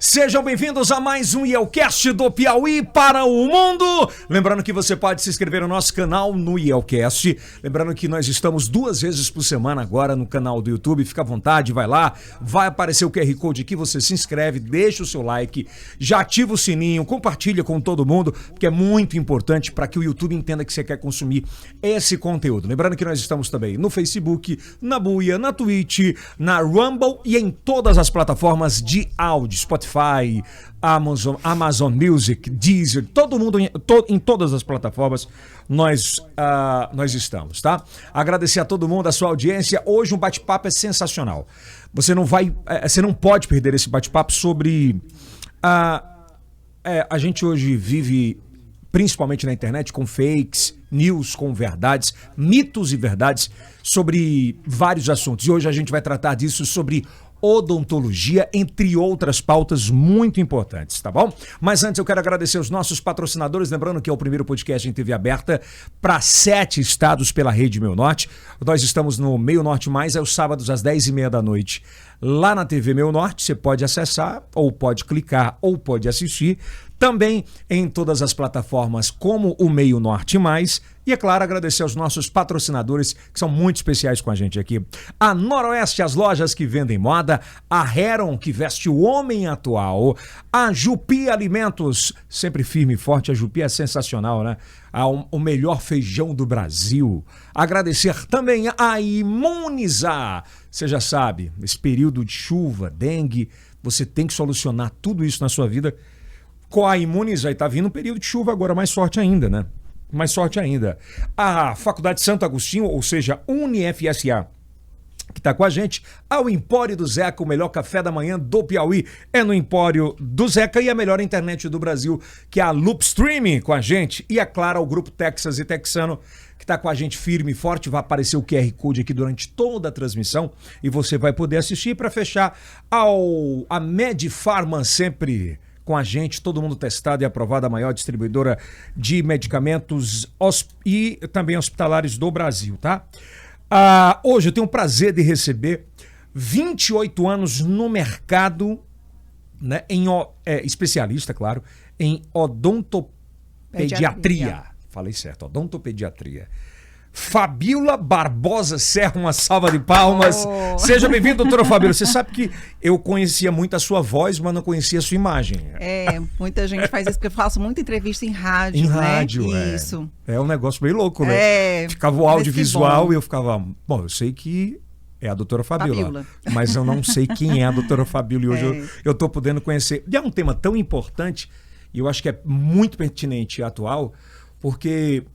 Sejam bem-vindos a mais um IELCast do Piauí para o mundo. Lembrando que você pode se inscrever no nosso canal no IELCast. Lembrando que nós estamos 2 vezes por semana agora no canal do YouTube. Fica à vontade, vai lá. Vai aparecer o QR Code aqui, você se inscreve, deixa o seu like, já ativa o sininho, compartilha com todo mundo, porque é muito importante para que o YouTube entenda que você quer consumir esse conteúdo. Lembrando que nós estamos também no Facebook, na Buia, na Twitch, na Rumble e em todas as plataformas de áudio, Spotify, Amazon Music, Deezer, todo mundo, em todas as plataformas nós estamos, tá? Agradecer a todo mundo a sua audiência. Hoje um bate-papo é sensacional. Você não pode perder esse bate-papo sobre a gente hoje vive principalmente na internet com fakes, news com verdades, mitos e verdades sobre vários assuntos. E hoje a gente vai tratar disso sobre odontologia, entre outras pautas muito importantes, tá bom? Mas antes eu quero agradecer os nossos patrocinadores, lembrando que é o primeiro podcast em TV aberta para 7 estados pela Rede Meio Norte. Nós estamos no Meio Norte Mais, aos sábados às 10h30 da noite. Lá na TV Meio Norte, você pode acessar, ou pode clicar, ou pode assistir. Também em todas as plataformas como o Meio Norte Mais. E, é claro, agradecer aos nossos patrocinadores, que são muito especiais com a gente aqui. A Noroeste, as lojas que vendem moda. A Heron, que veste o homem atual. A Jupi Alimentos, sempre firme e forte. A Jupi é sensacional, né? O melhor feijão do Brasil. Agradecer também a Imunizar. Você já sabe, esse período de chuva, dengue, você tem que solucionar tudo isso na sua vida com a Imunizar. E tá vindo um período de chuva agora, mais sorte ainda, né? Mais sorte ainda. A Faculdade Santo Agostinho, ou seja, UniFSA, que está com a gente, ao Empório do Zeca, o melhor café da manhã do Piauí é no Empório do Zeca, e a melhor internet do Brasil, que é a Loop Streaming, com a gente, e é claro, ao Grupo Texas e Texano, que está com a gente firme e forte. Vai aparecer o QR Code aqui durante toda a transmissão e você vai poder assistir. Para fechar, a Medifarma, sempre com a gente, todo mundo testado e aprovado, a maior distribuidora de medicamentos e também hospitalares do Brasil, tá? Hoje eu tenho o prazer de receber 28 anos no mercado, né, especialista, claro, em odontopediatria. Falei certo, odontopediatria. Fabíola Barbosa Serra, uma salva de palmas. Seja bem-vindo, doutora Fabíola. Você sabe que eu conhecia muito a sua voz, mas não conhecia a sua imagem. Muita gente faz isso, porque eu faço muita entrevista em rádio, Em né? rádio, Isso. É um negócio meio louco, né? Ficava o audiovisual e eu ficava... Bom, eu sei que é a doutora Fabíola, mas eu não sei quem é a doutora Fabíola. E hoje eu tô podendo conhecer. E é um tema tão importante, e eu acho que é muito pertinente e atual, porque...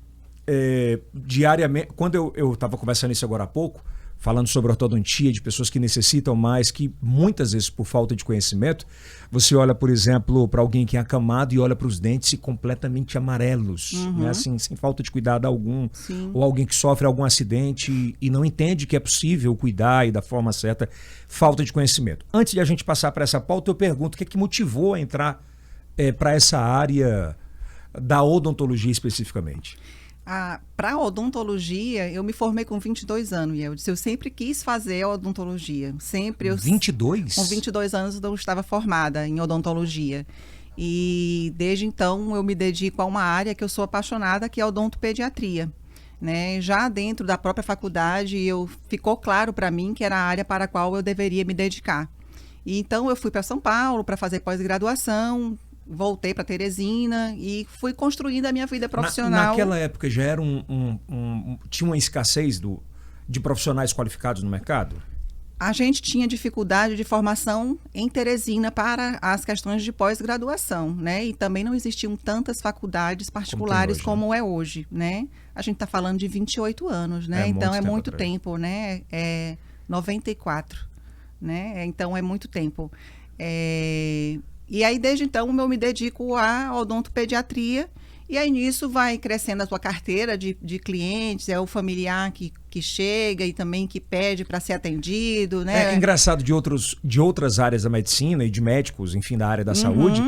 diariamente, quando eu estava conversando isso agora há pouco, falando sobre ortodontia, de pessoas que necessitam mais, que muitas vezes por falta de conhecimento, você olha, por exemplo, para alguém que é acamado e olha para os dentes completamente amarelos, né? Assim, sem falta de cuidado algum. Sim. Ou alguém que sofre algum acidente e não entende que é possível cuidar e da forma certa, falta de conhecimento. Antes de a gente passar para essa pauta, eu pergunto o que é que motivou a entrar para essa área da odontologia especificamente? Para odontologia, eu me formei com 22 anos, e eu sempre quis fazer odontologia. 22? Com 22 anos eu estava formada em odontologia. E desde então eu me dedico a uma área que eu sou apaixonada, que é a odontopediatria, né? Já dentro da própria faculdade, ficou claro para mim que era a área para a qual eu deveria me dedicar. E então eu fui para São Paulo para fazer pós-graduação. Voltei para Teresina e fui construindo a minha vida profissional. Naquela época já era tinha uma escassez de profissionais qualificados no mercado? A gente tinha dificuldade de formação em Teresina para as questões de pós-graduação, né? E também não existiam tantas faculdades particulares como é hoje, né? A gente está falando de 28 anos, né? Então é muito tempo, né? É 94, né? Então é muito tempo. E aí, desde então, eu me dedico à odontopediatria. E aí, nisso, vai crescendo a sua carteira de clientes. É o familiar que chega e também que pede para ser atendido, né? É engraçado, de outras áreas da medicina e de médicos, enfim, da área da saúde,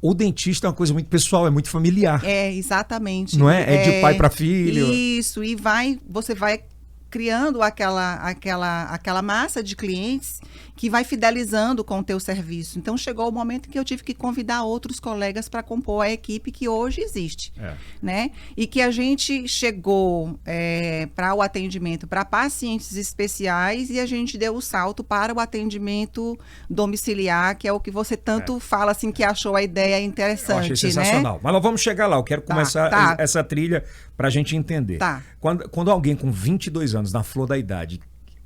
o dentista é uma coisa muito pessoal, é muito familiar. Exatamente. Não é? É de pai para filho. Isso, e você vai criando aquela massa de clientes que vai fidelizando com o teu serviço. Então, chegou o momento em que eu tive que convidar outros colegas para compor a equipe que hoje existe, né? E que a gente chegou para o atendimento para pacientes especiais e a gente deu o salto para o atendimento domiciliar, que é o que você tanto fala, assim, que achou a ideia interessante, eu achei sensacional. né? Mas nós vamos chegar lá. Eu quero começar essa trilha para a gente entender. Quando alguém com 22 anos, na flor da idade,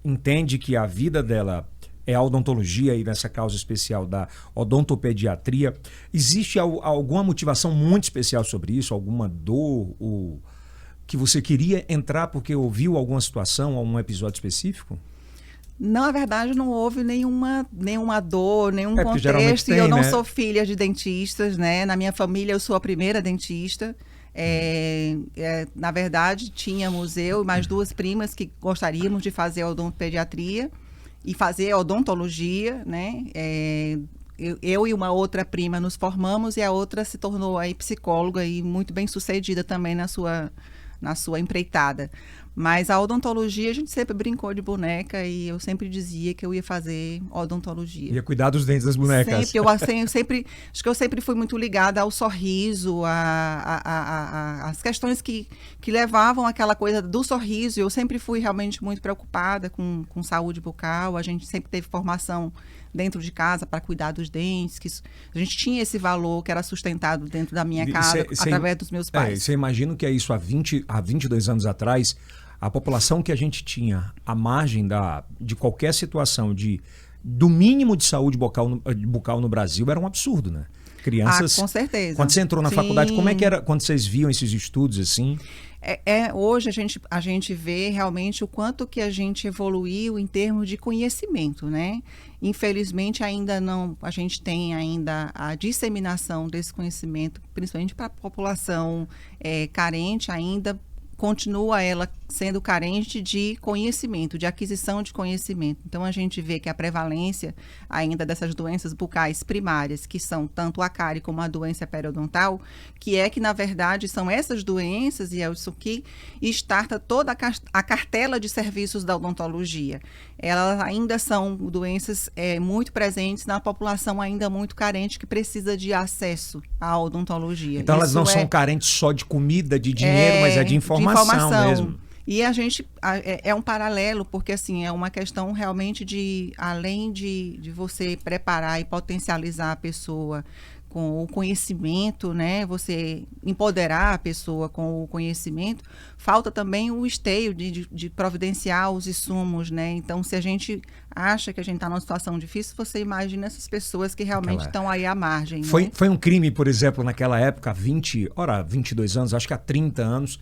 entende que a vida dela é a odontologia e nessa causa especial da odontopediatria, existe alguma motivação muito especial sobre isso? Alguma dor? Que você queria entrar porque ouviu alguma situação, algum episódio específico? Não, na verdade, não houve nenhuma dor, nenhum contexto. E eu não sou filha de dentistas, né? Na minha família, eu sou a primeira dentista. Na verdade, tínhamos eu e mais 2 primas que gostaríamos de fazer odontopediatria e fazer odontologia, né? Eu e uma outra prima nos formamos e a outra se tornou aí psicóloga e muito bem sucedida também na sua empreitada. Mas a odontologia, a gente sempre brincou de boneca e eu sempre dizia que eu ia fazer odontologia. Ia cuidar dos dentes das bonecas. Acho que eu sempre fui muito ligada ao sorriso, às questões que levavam aquela coisa do sorriso. Eu sempre fui realmente muito preocupada com saúde bucal. A gente sempre teve formação dentro de casa para cuidar dos dentes, que a gente tinha esse valor que era sustentado dentro da minha casa através dos meus pais. Você imagina que é isso há 22 anos atrás, a população que a gente tinha à margem de qualquer situação do mínimo de saúde bucal no Brasil era um absurdo, né? Crianças... com certeza. Quando você entrou na faculdade, como é que era quando vocês viam esses estudos assim? Hoje a gente vê realmente o quanto que a gente evoluiu em termos de conhecimento, né? Infelizmente a gente tem ainda a disseminação desse conhecimento, principalmente para a população carente ainda, continua ela sendo carente de conhecimento, de aquisição de conhecimento. Então, a gente vê que a prevalência ainda dessas doenças bucais primárias, que são tanto a cárie como a doença periodontal, que na verdade, são essas doenças, e é isso que starta toda a cartela de serviços da odontologia. Elas ainda são doenças muito presentes na população ainda muito carente, que precisa de acesso à odontologia. Então, elas não são carentes só de comida, de dinheiro, mas de informação mesmo. E a gente é um paralelo, porque assim, é uma questão realmente além de você preparar e potencializar a pessoa com o conhecimento, né? Você empoderar a pessoa com o conhecimento, falta também o esteio de providenciar os insumos, né? Então, se a gente acha que a gente está numa situação difícil, você imagina essas pessoas que realmente estão aí à margem. Foi um crime, por exemplo, naquela época, 22 anos, acho que há 30 anos,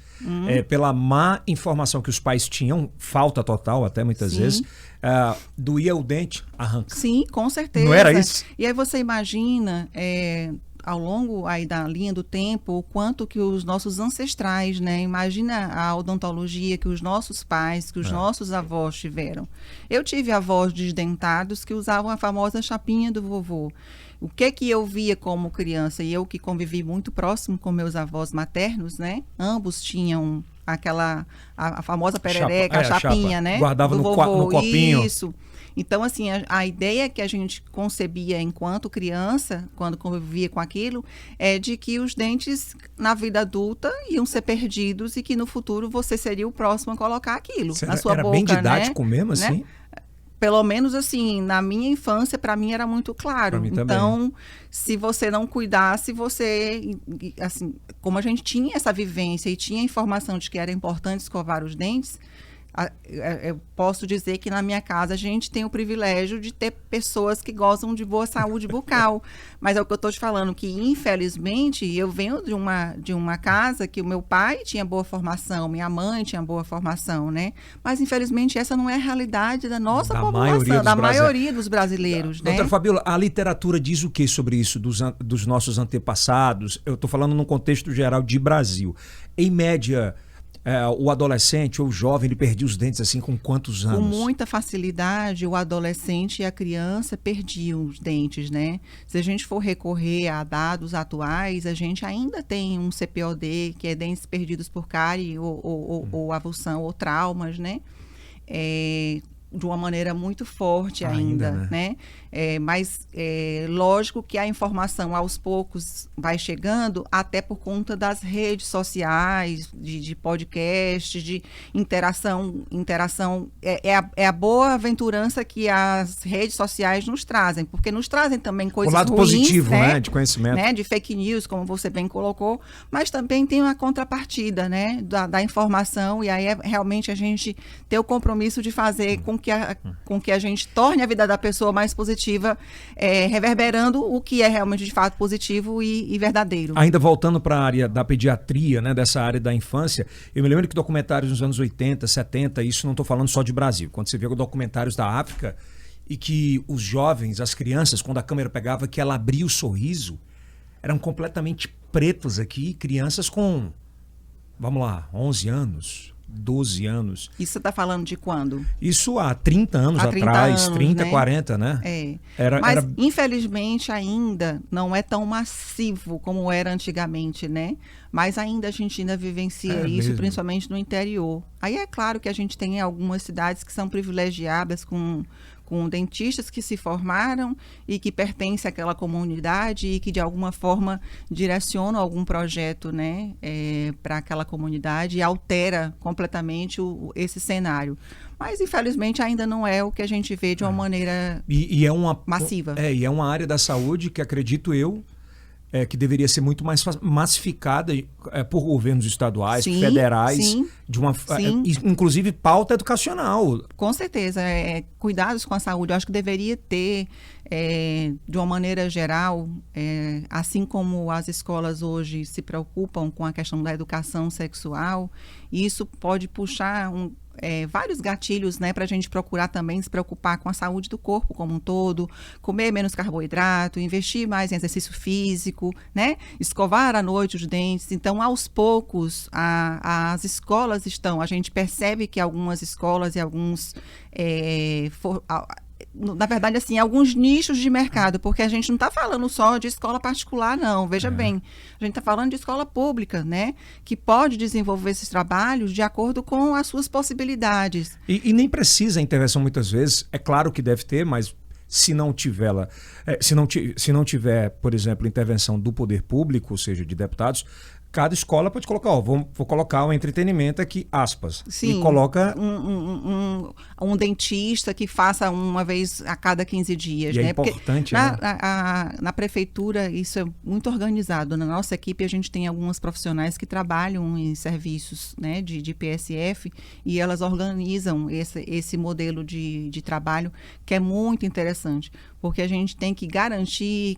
pela má informação que os pais tinham, falta total até muitas vezes, doía o dente, arranca. Sim, com certeza. Não era isso? E aí você imagina, ao longo aí da linha do tempo, o quanto que os nossos ancestrais, né? Imagina a odontologia que os nossos pais, que os nossos avós tiveram. Eu tive avós desdentados que usavam a famosa chapinha do vovô. O que eu via como criança, e eu que convivi muito próximo com meus avós maternos, né? Ambos tinham a famosa perereca, a chapinha, né? Guardava no copinho. Isso. Então, assim, a ideia que a gente concebia enquanto criança, quando convivia com aquilo, é de que os dentes, na vida adulta, iam ser perdidos e que no futuro você seria o próximo a colocar aquilo na sua boca, era bem didático, né? Mesmo assim? Pelo menos, assim, na minha infância, para mim era muito claro. Então, se você não cuidasse, assim, como a gente tinha essa vivência e tinha a informação de que era importante escovar os dentes, eu posso dizer que na minha casa a gente tem o privilégio de ter pessoas que gozam de boa saúde bucal. Mas é o que eu estou te falando, que infelizmente eu venho de uma casa que o meu pai tinha boa formação, minha mãe tinha boa formação, né? Mas infelizmente essa não é a realidade da nossa população, da maioria dos brasileiros, né? Doutora Fabíola, a literatura diz o que sobre isso dos nossos antepassados? Eu estou falando num contexto geral de Brasil. Em média, o adolescente ou o jovem, ele perdia os dentes assim com quantos anos? Com muita facilidade, o adolescente e a criança perdiam os dentes, né? Se a gente for recorrer a dados atuais, a gente ainda tem um CPOD, que é dentes perdidos por cárie ou avulsão ou traumas, né? de uma maneira muito forte ainda, né? Mas lógico que a informação aos poucos vai chegando, até por conta das redes sociais, de podcast, de interação. É a boa aventurança que as redes sociais nos trazem, porque nos trazem também coisas ruins. O lado positivo, né? De conhecimento. Né? De fake news, como você bem colocou, mas também tem uma contrapartida, né? Da informação, e aí realmente a gente ter o compromisso de fazer com que a gente torne a vida da pessoa mais positiva, reverberando o que é realmente de fato positivo e verdadeiro. Ainda voltando para a área da pediatria, né, dessa área da infância, eu me lembro que documentários nos anos 80, 70, isso não estou falando só de Brasil, quando você vê documentários da África e que os jovens, as crianças, quando a câmera pegava, que ela abria o sorriso, eram completamente pretos aqui, crianças com, vamos lá, 11 anos, 12 anos. Isso você está falando de quando? Isso há 30 anos atrás, 30, né? 40, né? Mas, infelizmente, ainda não é tão massivo como era antigamente, né? Mas ainda a gente vivencia isso, mesmo? Principalmente no interior. Aí é claro que a gente tem algumas cidades que são privilegiadas com dentistas que se formaram e que pertencem àquela comunidade e que de alguma forma direcionam algum projeto, né, para aquela comunidade e altera completamente esse cenário. Mas, infelizmente, ainda não é o que a gente vê de uma maneira massiva. E é uma área da saúde que, acredito eu, que deveria ser muito mais massificada por governos estaduais, federais, inclusive pauta educacional. Com certeza. Cuidados com a saúde. Eu acho que deveria ter, de uma maneira geral, assim como as escolas hoje se preocupam com a questão da educação sexual, isso pode puxar vários gatilhos, né, para a gente procurar também se preocupar com a saúde do corpo como um todo, comer menos carboidrato, investir mais em exercício físico, né, escovar à noite os dentes. Então, aos poucos, as escolas a gente percebe que algumas escolas e alguns na verdade, assim, alguns nichos de mercado, porque a gente não está falando só de escola particular, não. Veja bem, a gente está falando de escola pública, né? Que pode desenvolver esses trabalhos de acordo com as suas possibilidades. E nem precisa intervenção muitas vezes. É claro que deve ter, mas se não tiver se não tiver, por exemplo, intervenção do poder público, ou seja, de deputados, cada escola pode colocar, vou colocar um entretenimento aqui, aspas. Sim, e coloca um dentista que faça uma vez a cada 15 dias. E né? É importante, porque na prefeitura isso é muito organizado. Na nossa equipe a gente tem algumas profissionais que trabalham em serviços, né, de PSF, e elas organizam esse modelo de trabalho, que é muito interessante, porque a gente tem que garantir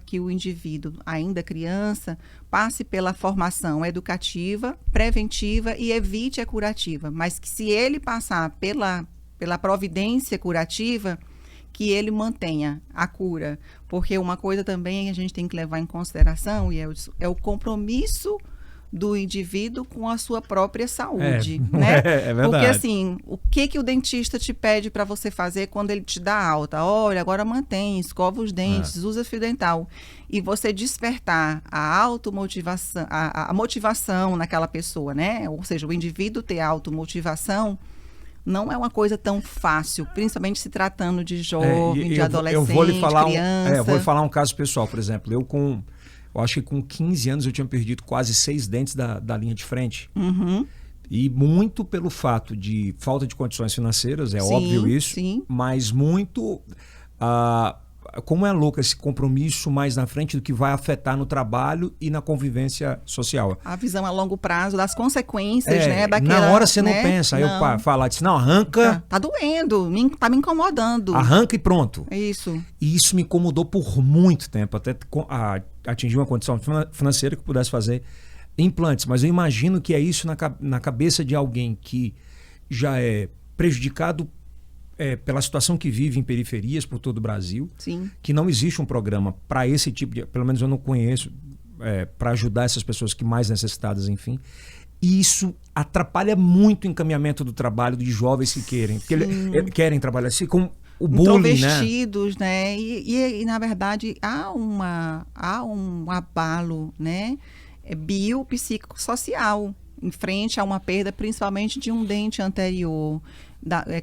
que o indivíduo, ainda criança, passe pela formação educativa, preventiva e evite a curativa. Mas que se ele passar pela providência curativa, que ele mantenha a cura. Porque uma coisa também a gente tem que levar em consideração é o compromisso do indivíduo com a sua própria saúde, né? É verdade. Porque assim, o que o dentista te pede para você fazer quando ele te dá alta? Olha, agora mantém, escova os dentes, usa fio dental. E você despertar a automotivação, a motivação naquela pessoa, né? Ou seja, o indivíduo ter automotivação não é uma coisa tão fácil, principalmente se tratando de jovem, de adolescente, criança. Eu vou lhe falar um caso pessoal, por exemplo. Eu acho que com 15 anos eu tinha perdido quase 6 dentes da linha de frente. Uhum. E muito pelo fato de falta de condições financeiras, óbvio isso, mas muito... como é louco esse compromisso mais na frente do que vai afetar no trabalho e na convivência social. A visão a longo prazo das consequências, né? Na hora você não pensa. Aí eu falo, disse, não, arranca... Tá doendo, tá me incomodando. Arranca e pronto. Isso. E isso me incomodou por muito tempo, até atingir uma condição financeira que pudesse fazer implantes. Mas eu imagino que é isso na cabeça de alguém que já é prejudicado pela situação que vive em periferias por todo o Brasil, que não existe um programa para esse tipo de... Pelo menos eu não conheço, para ajudar essas pessoas que mais necessitadas, enfim. E isso atrapalha muito o encaminhamento do trabalho de jovens que querem trabalhar assim, com o bullying, introvertidos, né? E na verdade, há um abalo, né? Biopsicossocial. em frente a uma perda, principalmente de um dente anterior.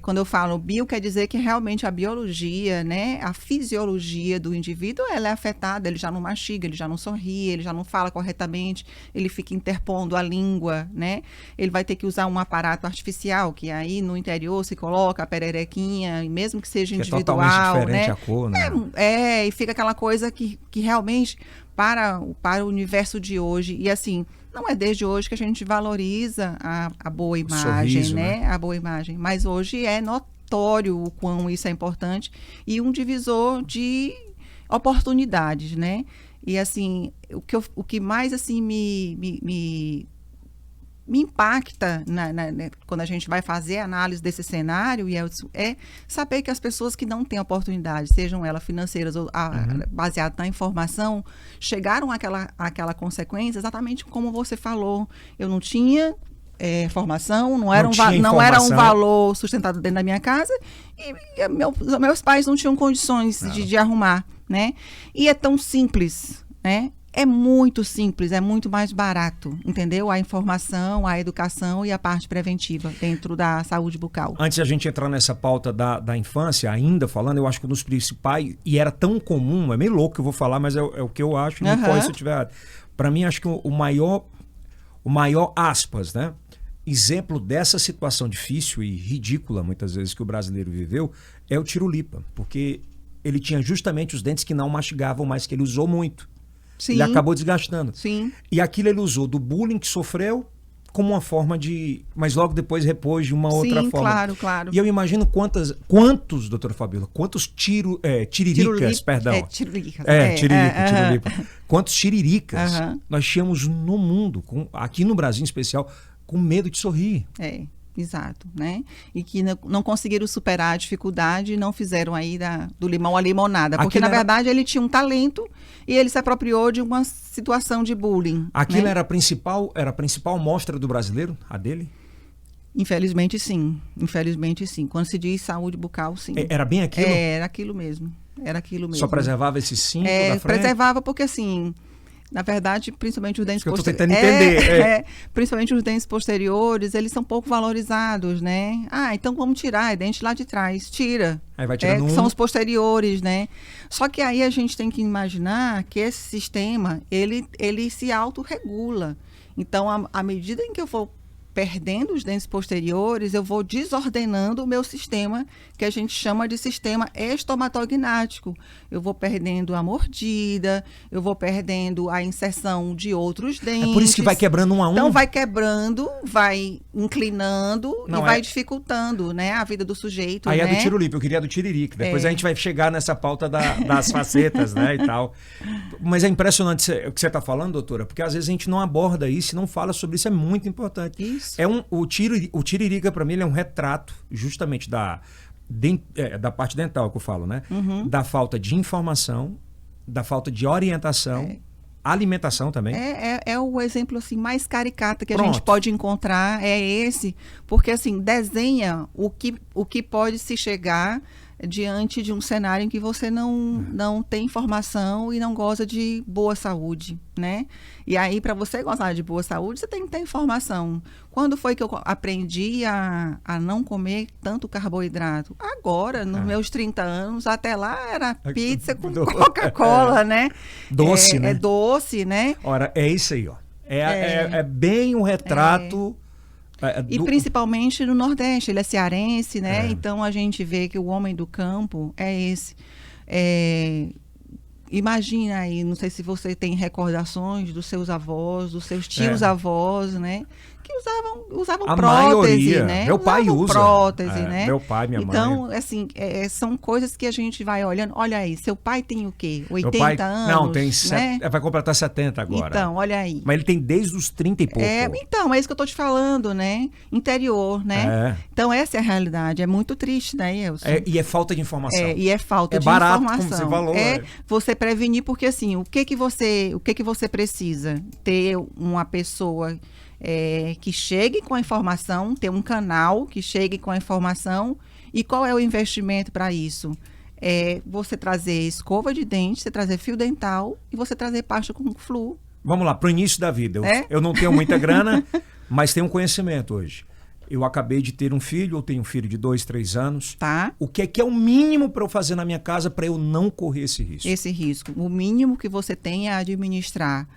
Quando eu falo bio, quer dizer que realmente a biologia, né, a fisiologia do indivíduo, ela é afetada, ele já não mastiga, ele já não sorri, ele já não fala corretamente, ele fica interpondo a língua, né? Ele vai ter que usar um aparato artificial, que aí no interior se coloca a pererequinha, e mesmo que seja individual, é totalmente diferente, né? a cor, né? E fica aquela coisa que realmente, para o universo de hoje, e assim, não é desde hoje que a gente valoriza a boa imagem, sorriso, né? A boa imagem. Mas hoje é notório o quão isso é importante e um divisor de oportunidades, né? E assim, o que mais assim me impacta quando a gente vai fazer a análise desse cenário é saber que as pessoas que não têm oportunidade, sejam elas financeiras ou baseadas na informação, chegaram àquela consequência exatamente como você falou. Eu não tinha formação, não era um valor sustentado dentro da minha casa e meus pais não tinham condições de arrumar, né? E é tão simples, né? É muito simples, é muito mais barato, entendeu? A informação, a educação e a parte preventiva dentro da saúde bucal. Antes de a gente entrar nessa pauta da infância, ainda falando, eu acho que um dos principais, e era tão comum, é meio louco que eu vou falar, mas é o que eu acho, não pode se eu tiver errado. Para mim, acho que o maior aspas, né? Exemplo dessa situação difícil e ridícula, muitas vezes, que o brasileiro viveu, é o Tirolipa, porque ele tinha justamente os dentes que não mastigavam, mas que ele usou muito. Sim. Ele acabou desgastando. Sim. E aquilo ele usou do bullying que sofreu como uma forma de... Mas logo depois repôs de uma outra forma. Claro. E eu imagino quantos, doutora Fabíola, quantos tiriricas, perdão. Tiririca. Quantos tiriricas nós tínhamos no mundo, aqui no Brasil em especial, com medo de sorrir. Exato, né? E que não conseguiram superar a dificuldade e não fizeram aí do limão à limonada. Porque, na verdade, ele tinha um talento e ele se apropriou de uma situação de bullying. Aquilo, né? era a principal mostra do brasileiro, a dele? Infelizmente, sim. Quando se diz saúde bucal, sim. Era bem aquilo? Era aquilo mesmo. Só preservava esse símbolo da frente? Preservava porque, assim... Na verdade, principalmente os dentes posteriores. Eu tô tentando entender. Principalmente os dentes posteriores, eles são pouco valorizados, né? Então vamos tirar, é dente lá de trás. Tira. Aí vai tirando são os posteriores, né? Só que aí a gente tem que imaginar que esse sistema, ele se autorregula. Então, à medida em que eu for perdendo os dentes posteriores, eu vou desordenando o meu sistema, que a gente chama de sistema estomatognático. Eu vou perdendo a mordida, eu vou perdendo a inserção de outros dentes. É por isso que vai quebrando um a um? Então, vai quebrando, vai inclinando vai dificultando, né, a vida do sujeito. Aí né? É do Tirolipa, eu queria do Tiririca. Depois a gente vai chegar nessa pauta das facetas, né, e tal. Mas é impressionante o que você está falando, doutora, porque às vezes a gente não aborda isso e não fala sobre isso, é muito importante. Isso. O Tiririca, para mim, ele é um retrato justamente da parte dental que eu falo, né? Da falta de informação, da falta de orientação, alimentação também. É o exemplo assim, mais caricato que a gente pode encontrar, é esse, porque assim, desenha o que pode se chegar diante de um cenário em que você não tem informação e não goza de boa saúde, né? E aí, para você gozar de boa saúde, você tem que ter informação. Quando foi que eu aprendi a não comer tanto carboidrato? Agora, nos meus 30 anos, até lá era pizza com Coca-Cola, né? Doce, né? É doce, né? Ora, é isso aí, ó. É bem um retrato... E principalmente no Nordeste, ele é cearense, né? Então a gente vê que o homem do campo é esse. Imagina aí, não sei se você tem recordações dos seus avós, dos seus tios-avós, né? Que usavam a prótese, maioria, né? Meu pai usa. Prótese, né? Meu pai, minha mãe. Então, assim, são coisas que a gente vai olhando. Olha aí, seu pai tem o quê? 80 anos? Não, tem né? Vai completar 70 agora. Então, olha aí. Mas ele tem desde os 30 e pouco. Então, é isso que eu tô te falando, né? Interior, né? Então, essa é a realidade. É muito triste, né, Elson? E é falta de informação. E é falta de barato, informação. Como você falou. Você prevenir, porque assim, o que você precisa? Ter uma pessoa... que chegue com a informação, ter um canal que chegue com a informação. E qual é o investimento para isso? Você trazer escova de dente, você trazer fio dental e você trazer pasta com flu. Vamos lá, para o início da vida. Eu não tenho muita grana, Mas tem um conhecimento hoje. Eu acabei de ter um filho, eu tenho um filho de 2, 3 anos. Tá. O que é o mínimo para eu fazer na minha casa para eu não correr esse risco? Esse risco. O mínimo que você tem é administrar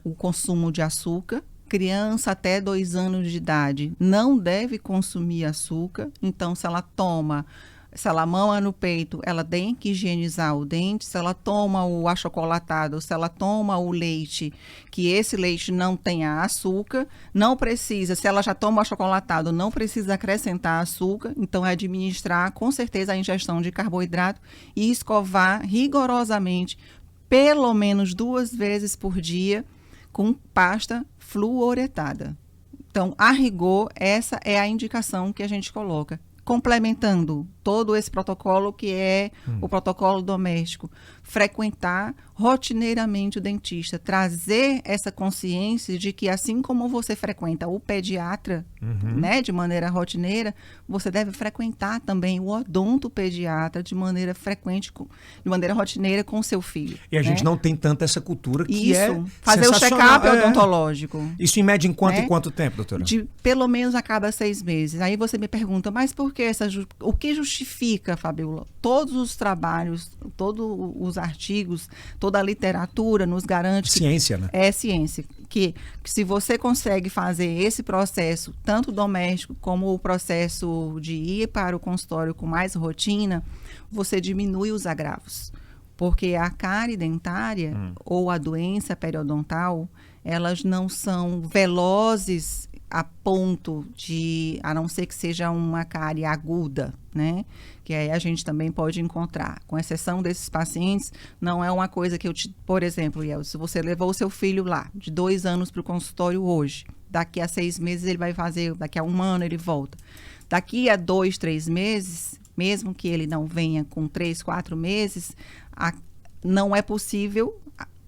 o consumo de açúcar. Criança até 2 anos de idade não deve consumir açúcar. Então, se ela mama no peito, ela tem que higienizar o dente. Se ela toma o achocolatado, se ela toma o leite, que esse leite não tenha açúcar, não precisa, se ela já toma o achocolatado, não precisa acrescentar açúcar. Então, é administrar com certeza a ingestão de carboidrato e escovar rigorosamente, pelo menos 2 vezes por dia, com pasta fluoretada. Então, a rigor, essa é a indicação que a gente coloca. Complementando todo esse protocolo, que é o protocolo doméstico, frequentar rotineiramente o dentista, trazer essa consciência de que assim como você frequenta o pediatra, né, de maneira rotineira, você deve frequentar também o odontopediatra de maneira frequente, de maneira rotineira com o seu filho. E a gente não tem tanta essa cultura que fazer o check-up odontológico. Isso em média em quanto tempo, doutora? De pelo menos a cada 6 meses. Aí você me pergunta, mas por que o que justifica, Fabiola? Todos os trabalhos, todos os artigos, toda a literatura nos garante ciência, né? É ciência. Que se você consegue fazer esse processo, tanto doméstico como o processo de ir para o consultório com mais rotina, você diminui os agravos. Porque a cárie dentária ou a doença periodontal, elas não são velozes a ponto de, a não ser que seja uma cárie aguda, né? Que aí a gente também pode encontrar. Com exceção desses pacientes, não é uma coisa que por exemplo, Iel, se você levou o seu filho lá, de 2 anos para o consultório hoje, daqui a 6 meses ele vai fazer, daqui a 1 ano ele volta. Daqui a 2, 3 meses, mesmo que ele não venha com 3, 4 meses, não é possível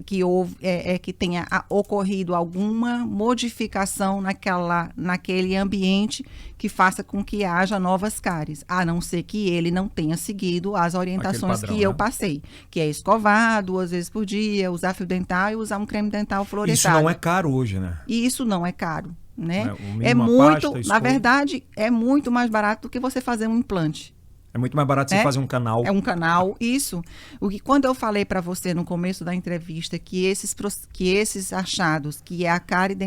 que tenha ocorrido alguma modificação naquele ambiente que faça com que haja novas cáries, a não ser que ele não tenha seguido as orientações padrão, que eu passei, que é escovar 2 vezes por dia, usar fio dental e usar um creme dental fluoretado. Isso não é caro hoje, né? E isso não é caro, né? É muito, na verdade, é muito mais barato do que você fazer um implante. É muito mais barato você fazer um canal. É um canal, isso. Quando eu falei para você no começo da entrevista que esses achados, que é a cárie,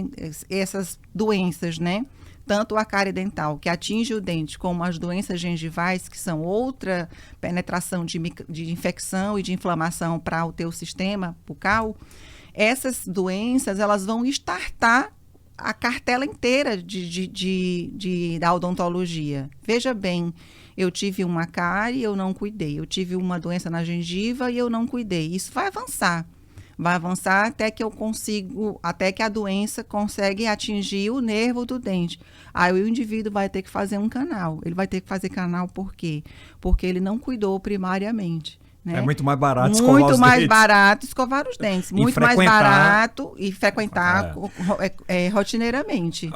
essas doenças, né? Tanto a cárie dental, que atinge o dente, como as doenças gengivais, que são outra penetração de infecção e de inflamação para o teu sistema bucal, essas doenças, elas vão estartar a cartela inteira da odontologia. Veja bem, eu tive uma cárie e eu não cuidei. Eu tive uma doença na gengiva e eu não cuidei. Isso vai avançar. Vai avançar até que a doença consegue atingir o nervo do dente. Aí o indivíduo vai ter que fazer um canal. Ele vai ter que fazer canal por quê? Porque ele não cuidou primariamente. Né? É muito mais barato escovar os dentes. Muito mais barato escovar os dentes. Muito mais barato e frequentar rotineiramente.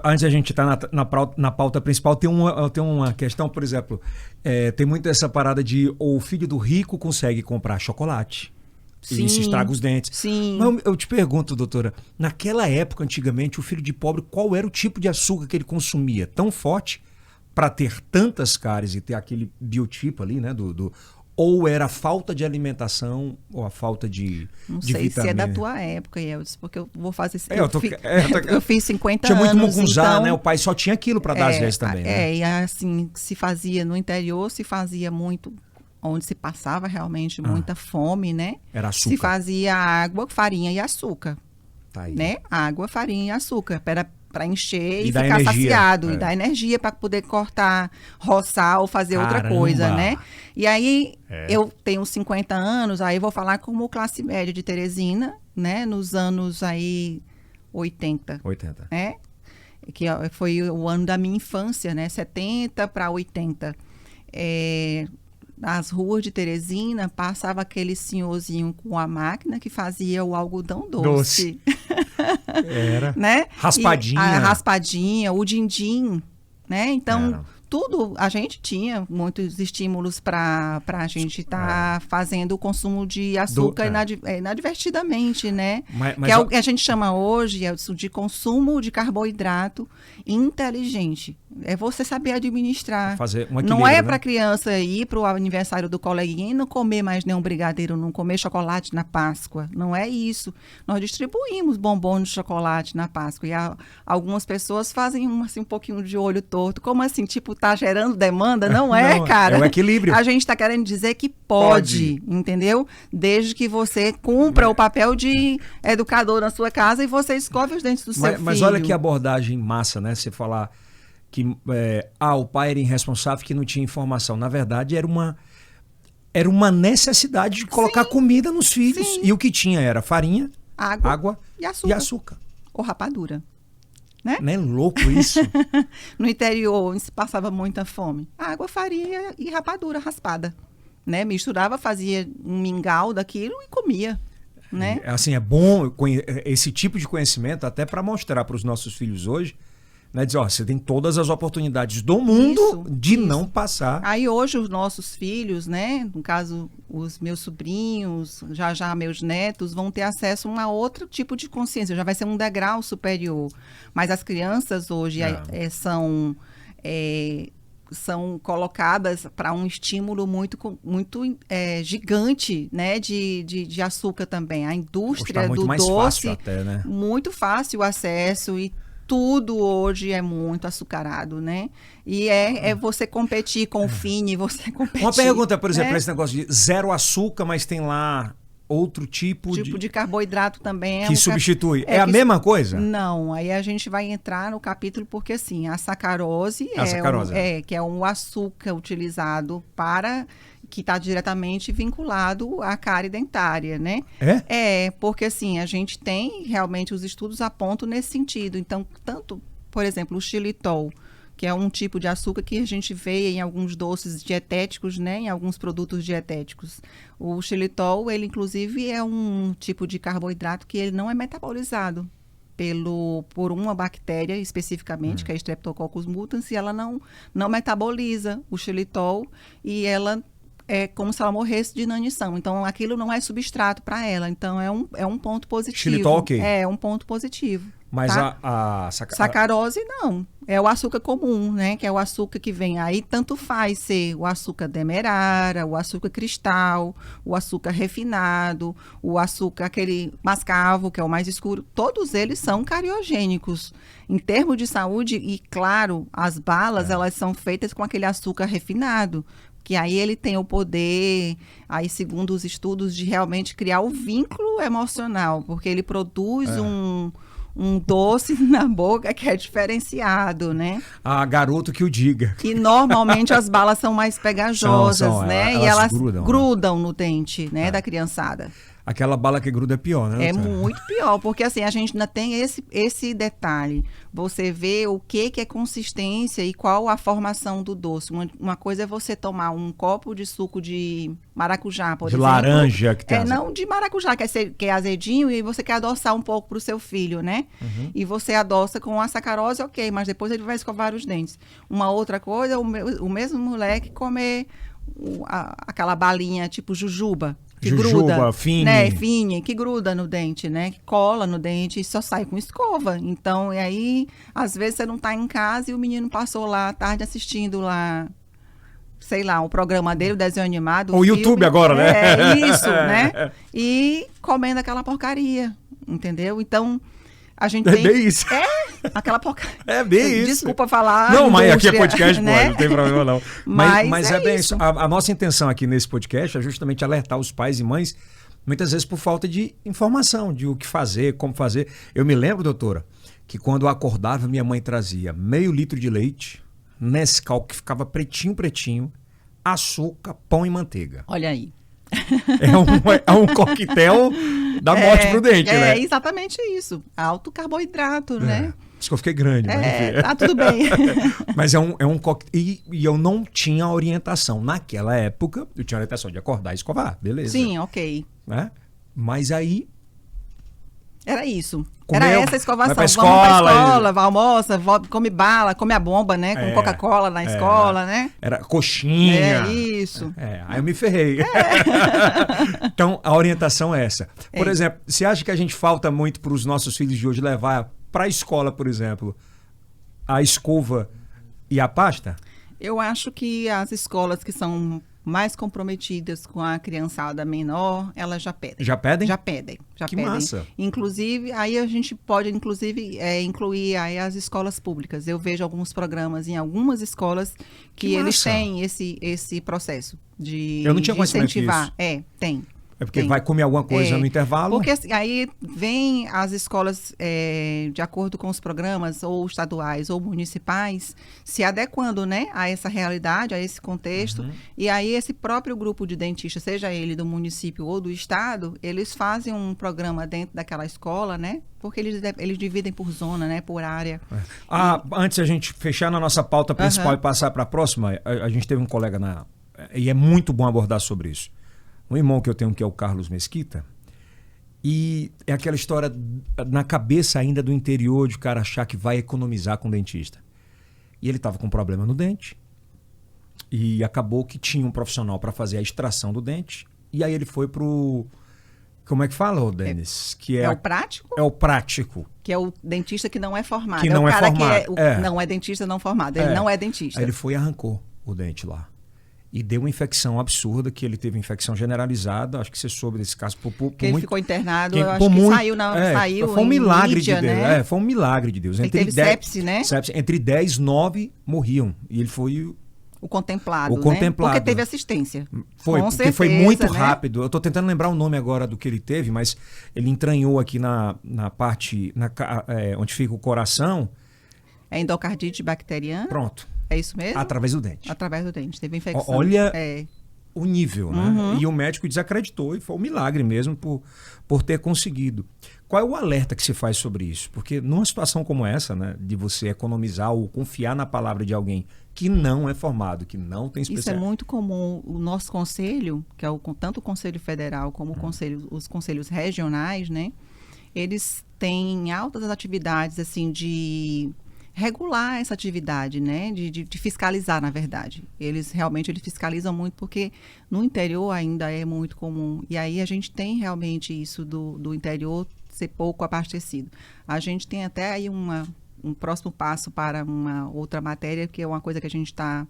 Antes a gente estar na pauta principal, tem uma questão, por exemplo, tem muito essa parada de o filho do rico consegue comprar chocolate. Sim, e isso estraga os dentes. Sim. Mas eu te pergunto, doutora, naquela época, antigamente, o filho de pobre, qual era o tipo de açúcar que ele consumia? Tão forte para ter tantas cáries e ter aquele biotipo ali, né, ou era a falta de alimentação ou a falta de Não sei vitamina? Se é da tua época, Elvis, porque eu vou fazer... Eu fiz 50 tinha anos. Tinha muito mugunzá, então, né? O pai só tinha aquilo para dar às vezes também. Né? E assim, se fazia no interior, se fazia muito... onde se passava realmente muita fome, né? Era açúcar. Se fazia água, farinha e açúcar. Tá aí. Né? Água, farinha e açúcar. Para encher e ficar energia, saciado. E dar energia para poder cortar, roçar ou fazer outra coisa, né? E aí, eu tenho 50 anos, aí vou falar como classe média de Teresina, né? Nos anos aí 80. 80. Né? Que foi o ano da minha infância, né? 70 para 80. Nas ruas de Teresina, passava aquele senhorzinho com a máquina que fazia o algodão doce. Era. Né? Raspadinha. A raspadinha, o din-din, né? Então, tudo, a gente tinha muitos estímulos para a gente estar fazendo o consumo de açúcar inadvertidamente, né? Que é o que a gente chama hoje de consumo de carboidrato inteligente. É você saber administrar. Fazer um não é para a criança ir para o aniversário do coleguinha e não comer mais nenhum brigadeiro, não comer chocolate na Páscoa. Não é isso. Nós distribuímos bombons de chocolate na Páscoa. E algumas pessoas fazem assim, um pouquinho de olho torto. Como assim? Tipo, tá gerando demanda? Não é, não, cara. É o equilíbrio. A gente está querendo dizer que pode, entendeu? Desde que você cumpra o papel de educador na sua casa e você escove os dentes do seu filho. Mas olha que abordagem massa, né? Você falar que o pai era irresponsável, que não tinha informação. Na verdade, era uma necessidade de colocar comida nos filhos. Sim. E o que tinha era farinha, água e açúcar. Ou rapadura. Né? Não é louco isso? No interior, se passava muita fome. Água, farinha e rapadura raspada. Né? Misturava, fazia um mingau daquilo e comia. Né? Assim, é bom esse tipo de conhecimento até para mostrar para os nossos filhos hoje, né? Dizer, você tem todas as oportunidades do mundo de não passar. Aí hoje os nossos filhos, né? No caso, os meus sobrinhos, já meus netos, vão ter acesso a um outro tipo de consciência. Já vai ser um degrau superior. Mas as crianças hoje são colocadas para um estímulo muito gigante, né, de açúcar também. A indústria do mais doce, fácil até, né? muito fácil o acesso e tudo hoje é muito açucarado, né? E é você competir com o Fini, você competir. Uma pergunta, por exemplo, esse negócio de zero açúcar, mas tem lá outro tipo de carboidrato também. Que substitui. É a mesma coisa? Não, aí a gente vai entrar no capítulo porque, assim, a sacarose, que é um açúcar utilizado que está diretamente vinculado à cárie dentária, né? Porque, assim, a gente tem, realmente, os estudos apontam nesse sentido. Então, tanto, por exemplo, o xilitol, que é um tipo de açúcar que a gente vê em alguns doces dietéticos, né, em alguns produtos dietéticos. O xilitol, ele inclusive é um tipo de carboidrato que ele não é metabolizado por uma bactéria especificamente, que é a Streptococcus mutans, e ela não metaboliza o xilitol e ela é como se ela morresse de inanição. Então, aquilo não é substrato para ela. Então, é um ponto positivo. Xilitol, ok. É um ponto positivo. Mas tá? a sacarose, não. É o açúcar comum, né? Que é o açúcar que vem aí. Tanto faz ser o açúcar demerara, o açúcar cristal, o açúcar refinado, o açúcar aquele mascavo, que é o mais escuro. Todos eles são cariogênicos. Em termos de saúde, e claro, as balas, elas são feitas com aquele açúcar refinado. Que aí ele tem o poder, aí segundo os estudos, de realmente criar o vínculo emocional. Porque ele produz um doce na boca que é diferenciado, né? Ah, garoto que o diga. E normalmente as balas são mais pegajosas, né? E elas grudam no dente, né, da criançada. Aquela bala que gruda é pior, né? É muito pior, porque assim, a gente ainda tem esse detalhe. Você vê o que é consistência e qual a formação do doce. Uma coisa é você tomar um copo de suco de maracujá, por exemplo. De laranja que tem. Não de maracujá, que é azedinho, e você quer adoçar um pouco para o seu filho, né? Uhum. E você adoça com a sacarose, ok, mas depois ele vai escovar os dentes. Uma outra coisa, o mesmo moleque comer aquela balinha tipo jujuba. Que gruda, Fini. Né? Fini, que gruda no dente, né? Que cola no dente e só sai com escova. Então, e aí, às vezes você não tá em casa e o menino passou lá à tarde assistindo lá, sei lá, um programa dele, o desenho animado. O YouTube agora, né? É, isso, né? E comendo aquela porcaria, entendeu? Então, a gente tem... bem isso. Aquela porcaria. É bem isso. Desculpa falar. Não, mas aqui é podcast, né? não tem problema não. Mas é bem isso. isso. A nossa intenção aqui nesse podcast é justamente alertar os pais e mães, muitas vezes por falta de informação, de o que fazer, como fazer. Eu me lembro, doutora, que quando eu acordava, minha mãe trazia meio litro de leite, Nescau, que ficava pretinho, açúcar, pão e manteiga. Olha aí. É um coquetel da morte pro dente, né? É exatamente isso. Alto carboidrato, né? Isso que eu fiquei grande. Tá tudo bem. Mas é um coquetel. E eu não tinha orientação. Naquela época, eu tinha orientação de acordar e escovar. Beleza. Sim, ok. Né? Mas aí, Era isso. Comeu, era essa a escovação. vai pra Vamos pra escola, escola, almoça, come bala, come a bomba, né? Com Coca-Cola na escola, né? Era coxinha. É isso. Aí eu me ferrei. Então, a orientação é essa. Por exemplo, você acha que a gente falta muito para os nossos filhos de hoje levar para a escola, por exemplo, a escova e a pasta? Eu acho que as escolas que são mais comprometidas com a criançada menor, elas já pedem. Já pedem? Já pedem. Que massa. Inclusive, aí a gente pode, incluir aí as escolas públicas. Eu vejo alguns programas em algumas escolas que eles têm esse processo de Eu não tinha conhecimento incentivar. disso. Tem. É porque vai comer alguma coisa no intervalo? Porque assim, aí vem as escolas, de acordo com os programas, ou estaduais ou municipais, se adequando, né, a essa realidade, a esse contexto. E aí esse próprio grupo de dentistas, seja ele do município ou do estado, eles fazem um programa dentro daquela escola, né? Porque eles dividem por zona, né, por área. Antes a gente fechar na nossa pauta principal e passar para a próxima, a gente teve um colega e é muito bom abordar sobre isso. Um irmão que eu tenho, que é o Carlos Mesquita, e é aquela história na cabeça ainda do interior de o cara achar que vai economizar com o dentista. E ele estava com um problema no dente e acabou que tinha um profissional para fazer a extração do dente, e aí ele foi pro... Como é que fala, Denis? É o prático? É o prático. Que é o dentista que não é formado. Que não é formado. Não é dentista não formado. Ele não é dentista. Aí ele foi e arrancou o dente lá. E deu uma infecção absurda, que ele teve infecção generalizada. Acho que você soube desse caso. Que ele ficou internado, eu acho que saiu foi um milagre mídia, de Deus. né? Foi um milagre de Deus. Ele teve sepse, né? Entre 10 e 9 morriam. E ele foi... O contemplado, o contemplado. Porque teve assistência. Porque foi muito rápido. Eu estou tentando lembrar o nome agora do que ele teve, mas ele entranhou aqui na parte onde fica o coração. É endocardite bacteriana? Pronto. É isso mesmo? Através do dente. Através do dente. Teve infecção. Olha o nível, né? E o médico desacreditou, e foi um milagre mesmo por ter conseguido. Qual é o alerta que se faz sobre isso? Porque numa situação como essa, né, de você economizar ou confiar na palavra de alguém que não é formado, que não tem especialidade. Isso é muito comum. O nosso conselho, que é tanto o Conselho Federal como os conselhos regionais, né? Eles têm altas atividades, assim, de regular essa atividade, né? De fiscalizar, na verdade. Eles fiscalizam muito, porque no interior ainda é muito comum. E aí a gente tem realmente isso do interior ser pouco abastecido. A gente tem até aí um próximo passo para uma outra matéria, que é uma coisa que a gente está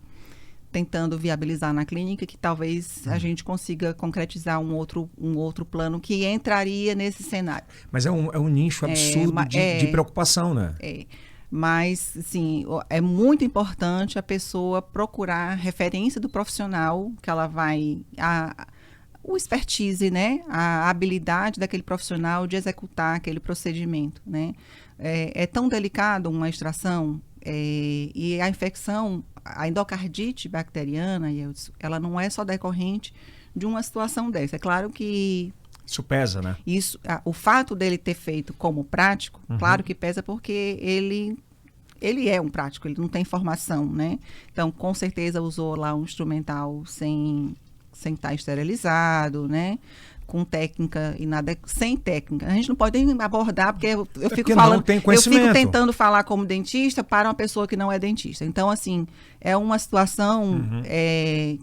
tentando viabilizar na clínica, que talvez a gente consiga concretizar um outro plano que entraria nesse cenário. Mas é um nicho absurdo de preocupação, né? Mas, assim, é muito importante a pessoa procurar referência do profissional que ela vai... o expertise, né? A habilidade daquele profissional de executar aquele procedimento, né? É tão delicado uma extração, e a infecção, a endocardite bacteriana, ela não é só decorrente de uma situação dessa. É claro que... Isso pesa, né? O fato dele ter feito como prático, claro que pesa, porque ele é um prático, ele não tem formação, né? Então, com certeza usou lá um instrumental sem estar esterilizado, né? Com técnica e nada, sem técnica. A gente não pode nem abordar, porque eu fico falando, eu fico tentando falar como dentista para uma pessoa que não é dentista. Então, assim, é uma situação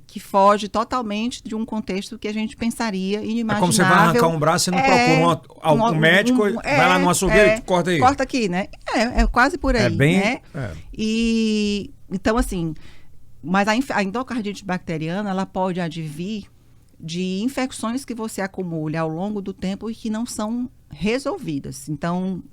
que foge totalmente de um contexto que a gente pensaria inimaginável. É como você vai arrancar um braço, você não procura um médico, vai lá no açougueiro e corta aí. Corta aqui, né? É quase por aí, né? E, então, assim, mas a endocardite bacteriana, ela pode advir de infecções que você acumule ao longo do tempo e que não são resolvidas. Então,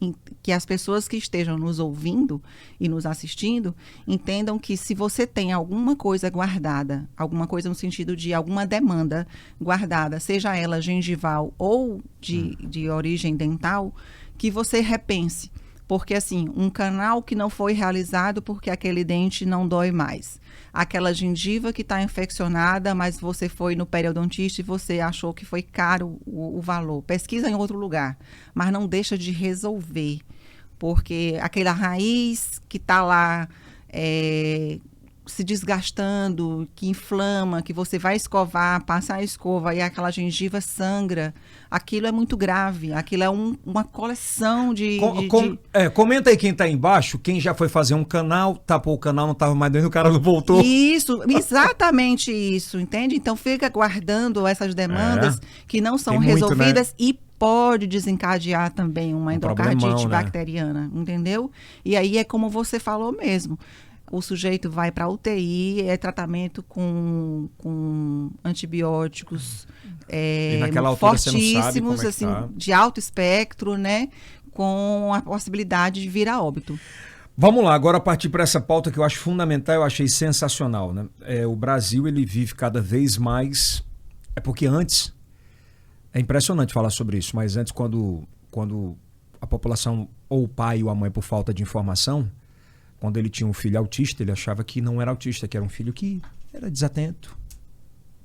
que as pessoas que estejam nos ouvindo e nos assistindo entendam que se você tem alguma coisa guardada, alguma coisa no sentido de alguma demanda guardada, seja ela gengival ou de origem dental, que você repense. Porque, assim, um canal que não foi realizado porque aquele dente não dói mais. Aquela gengiva que está infeccionada, mas você foi no periodontista e você achou que foi caro o valor. Pesquisa em outro lugar, mas não deixa de resolver. Porque aquela raiz que está lá se desgastando, que inflama, que você vai escovar, passa a escova e aquela gengiva sangra, aquilo é muito grave. Aquilo é uma coleção de... Comenta aí quem tá aí embaixo, quem já foi fazer um canal, tapou o canal, não tava mais dentro, o cara não voltou. Isso, exatamente isso, entende? Então fica guardando essas demandas que não são resolvidas, né? E pode desencadear também uma endocardite bacteriana, entendeu? E aí é como você falou mesmo. O sujeito vai para a UTI, é tratamento com antibióticos fortíssimos, assim, de alto espectro, né? Com a possibilidade de vir a óbito. Vamos lá, agora partir para essa pauta que eu acho fundamental, eu achei sensacional, né? O Brasil, ele vive cada vez mais... É porque antes... É impressionante falar sobre isso, mas antes, quando a população, ou o pai ou a mãe, por falta de informação... Quando ele tinha um filho autista, ele achava que não era autista, que era um filho que era desatento.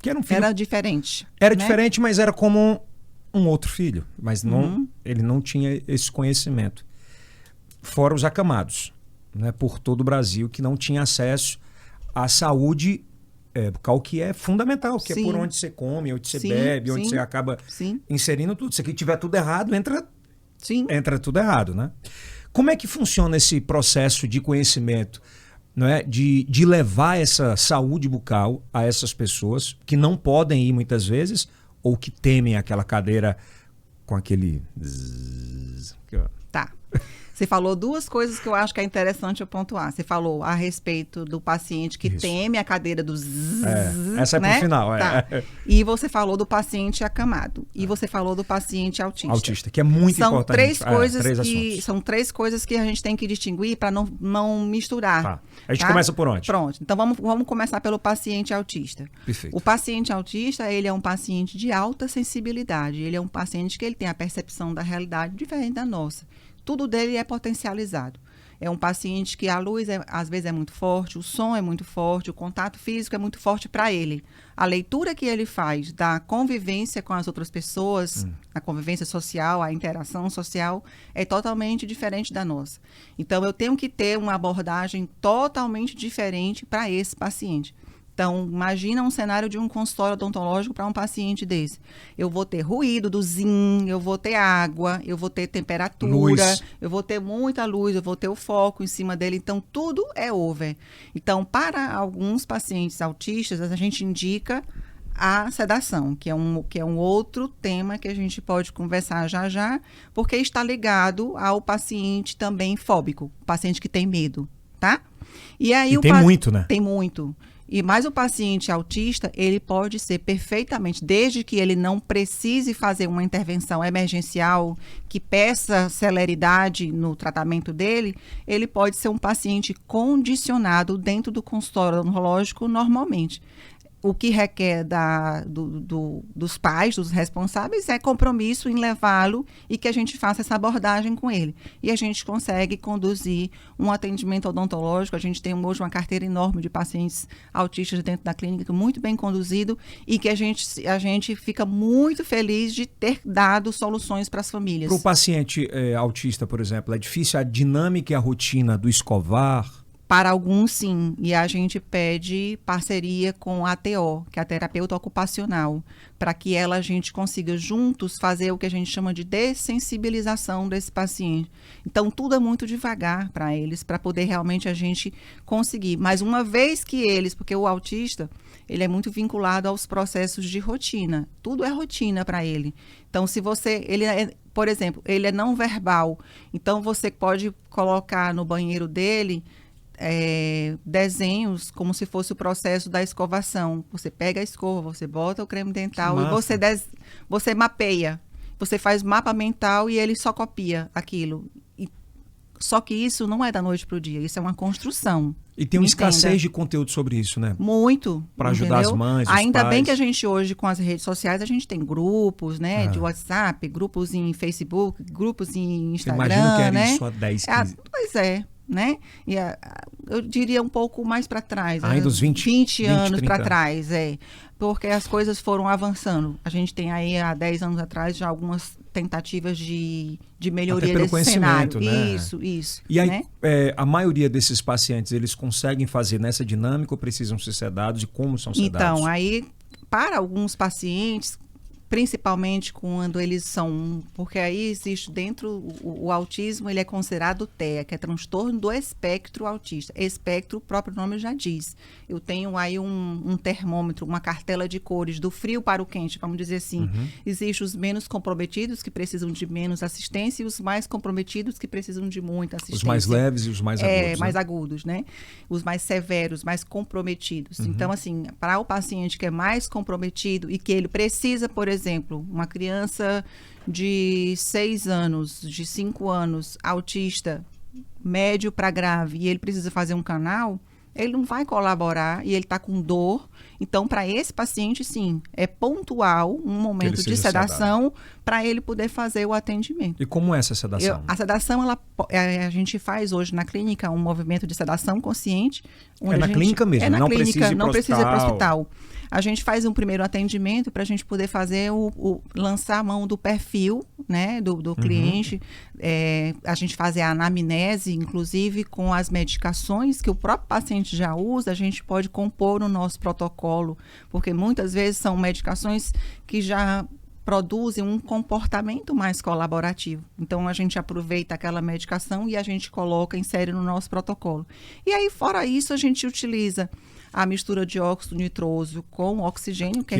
Que era um filho... Era diferente. Era, né? Diferente, mas era como um outro filho. Mas não, ele não tinha esse conhecimento. Fora os acamados, né, por todo o Brasil, que não tinha acesso à saúde bucal, que é fundamental, que é por onde você come, onde você bebe, onde você acaba inserindo tudo. Se aqui tiver tudo errado, entra tudo errado, né? Como é que funciona esse processo de conhecimento, não é? De levar essa saúde bucal a essas pessoas que não podem ir muitas vezes ou que temem aquela cadeira com aquele... Tá. Você falou duas coisas que eu acho que é interessante eu pontuar. Você falou a respeito do paciente que teme a cadeira do zzz, essa é né? pro final. Tá. E você falou do paciente acamado. E você falou do paciente autista. Autista, que é muito importante. São três coisas que a gente tem que distinguir para não misturar. Tá. A gente começa por onde? Pronto. Então vamos começar pelo paciente autista. Perfeito. O paciente autista, ele é um paciente de alta sensibilidade. Ele é um paciente que ele tem a percepção da realidade diferente da nossa. Tudo dele é potencializado. É um paciente que a luz, às vezes, é muito forte, o som é muito forte, o contato físico é muito forte para ele. A leitura que ele faz da convivência com as outras pessoas, a convivência social, a interação social, é totalmente diferente da nossa. Então, eu tenho que ter uma abordagem totalmente diferente para esse paciente. Então, imagina um cenário de um consultório odontológico para um paciente desse. Eu vou ter ruído do zinc, eu vou ter água, eu vou ter temperatura, luz. Eu vou ter muita luz, eu vou ter o foco em cima dele. Então, tudo é over. Então, para alguns pacientes autistas, a gente indica a sedação, que é um outro tema que a gente pode conversar já, porque está ligado ao paciente também fóbico, paciente que tem medo, tá? E aí tem muito, né? Tem muito. Mas o paciente autista, ele pode ser perfeitamente, desde que ele não precise fazer uma intervenção emergencial que peça celeridade no tratamento dele, ele pode ser um paciente condicionado dentro do consultório odontológico normalmente. O que requer dos pais, dos responsáveis, é compromisso em levá-lo e que a gente faça essa abordagem com ele. E a gente consegue conduzir um atendimento odontológico. A gente tem hoje uma carteira enorme de pacientes autistas dentro da clínica, muito bem conduzido, e que a gente fica muito feliz de ter dado soluções para as famílias. Para o paciente autista, por exemplo, é difícil a dinâmica e a rotina do escovar? Para alguns, sim. E a gente pede parceria com a ATO, que é a terapeuta ocupacional, para que a gente consiga juntos fazer o que a gente chama de dessensibilização desse paciente. Então, tudo é muito devagar para eles, para poder realmente a gente conseguir. Mas uma vez que porque o autista, ele é muito vinculado aos processos de rotina. Tudo é rotina para ele. Então, por exemplo, ele é não verbal. Então, você pode colocar no banheiro dele desenhos como se fosse o processo da escovação. Você pega a escova, você bota o creme dental e você mapeia. Você faz mapa mental e ele só copia aquilo. Só que isso não é da noite para o dia, isso é uma construção. E tem uma escassez de conteúdo sobre isso, né? Muito. Para ajudar as mães, os Ainda pais. bem que a gente hoje, com as redes sociais, a gente tem grupos, né? De WhatsApp, grupos em Facebook, grupos em Instagram, imagina que era né? isso há 10, 15... Pois é. né? E eu diria um pouco mais para trás. Ainda uns 20 anos para trás, porque as coisas foram avançando. A gente tem aí, há 10 anos atrás, já algumas tentativas de melhoria desse cenário. Né? Isso. E aí, né? A maioria desses pacientes, eles conseguem fazer nessa dinâmica ou precisam ser sedados e como são sedados? Então, aí, para alguns pacientes, principalmente quando eles são... Porque aí existe dentro... O autismo, ele é considerado TEA, que é transtorno do espectro autista. Espectro, o próprio nome já diz. Eu tenho aí um termômetro, uma cartela de cores, do frio para o quente, vamos dizer assim. Existem os menos comprometidos, que precisam de menos assistência, e os mais comprometidos, que precisam de muita assistência. Os mais leves e os mais agudos. Mais agudos, né? Os mais severos, mais comprometidos. Então, assim, para o paciente que é mais comprometido e que ele precisa, por exemplo, uma criança de 6 anos, de 5 anos, autista, médio para grave, e ele precisa fazer um canal, ele não vai colaborar e ele está com dor. Então, para esse paciente, sim, é pontual um momento de sedação para ele poder fazer o atendimento. E como é essa sedação? A sedação, a gente faz hoje na clínica um movimento de sedação consciente. Onde na clínica mesmo, não precisa ir para o hospital. A gente faz um primeiro atendimento para a gente poder fazer lançar a mão do perfil, né, do cliente. A gente fazer a anamnese, inclusive com as medicações que o próprio paciente já usa, a gente pode compor no nosso protocolo, porque muitas vezes são medicações que já produzem um comportamento mais colaborativo. Então, a gente aproveita aquela medicação e a gente insere no nosso protocolo. E aí, fora isso, a gente utiliza a mistura de óxido nitroso com oxigênio, que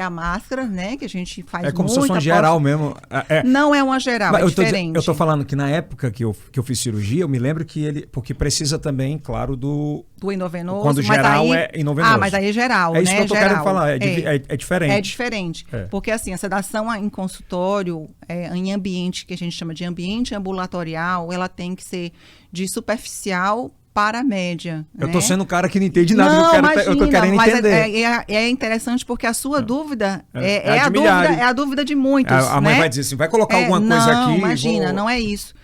é a máscara, né? Que a gente faz como se fosse uma geral mesmo. Não é uma geral, é diferente. Eu estou falando que na época que eu fiz cirurgia, eu me lembro que porque precisa também, claro, do endovenoso. Quando geral é endovenoso. Mas aí é geral, né? É isso que eu estou querendo falar, é diferente. É diferente, porque assim, a sedação em consultório, em ambiente que a gente chama de ambiente ambulatorial, ela tem que ser de superficial para a média. Eu estou sendo o cara que não entende nada, eu estou querendo entender. É interessante porque a sua dúvida é a dúvida de muitos. A mãe vai dizer assim, vai colocar alguma coisa aqui. Não, imagina, não é isso.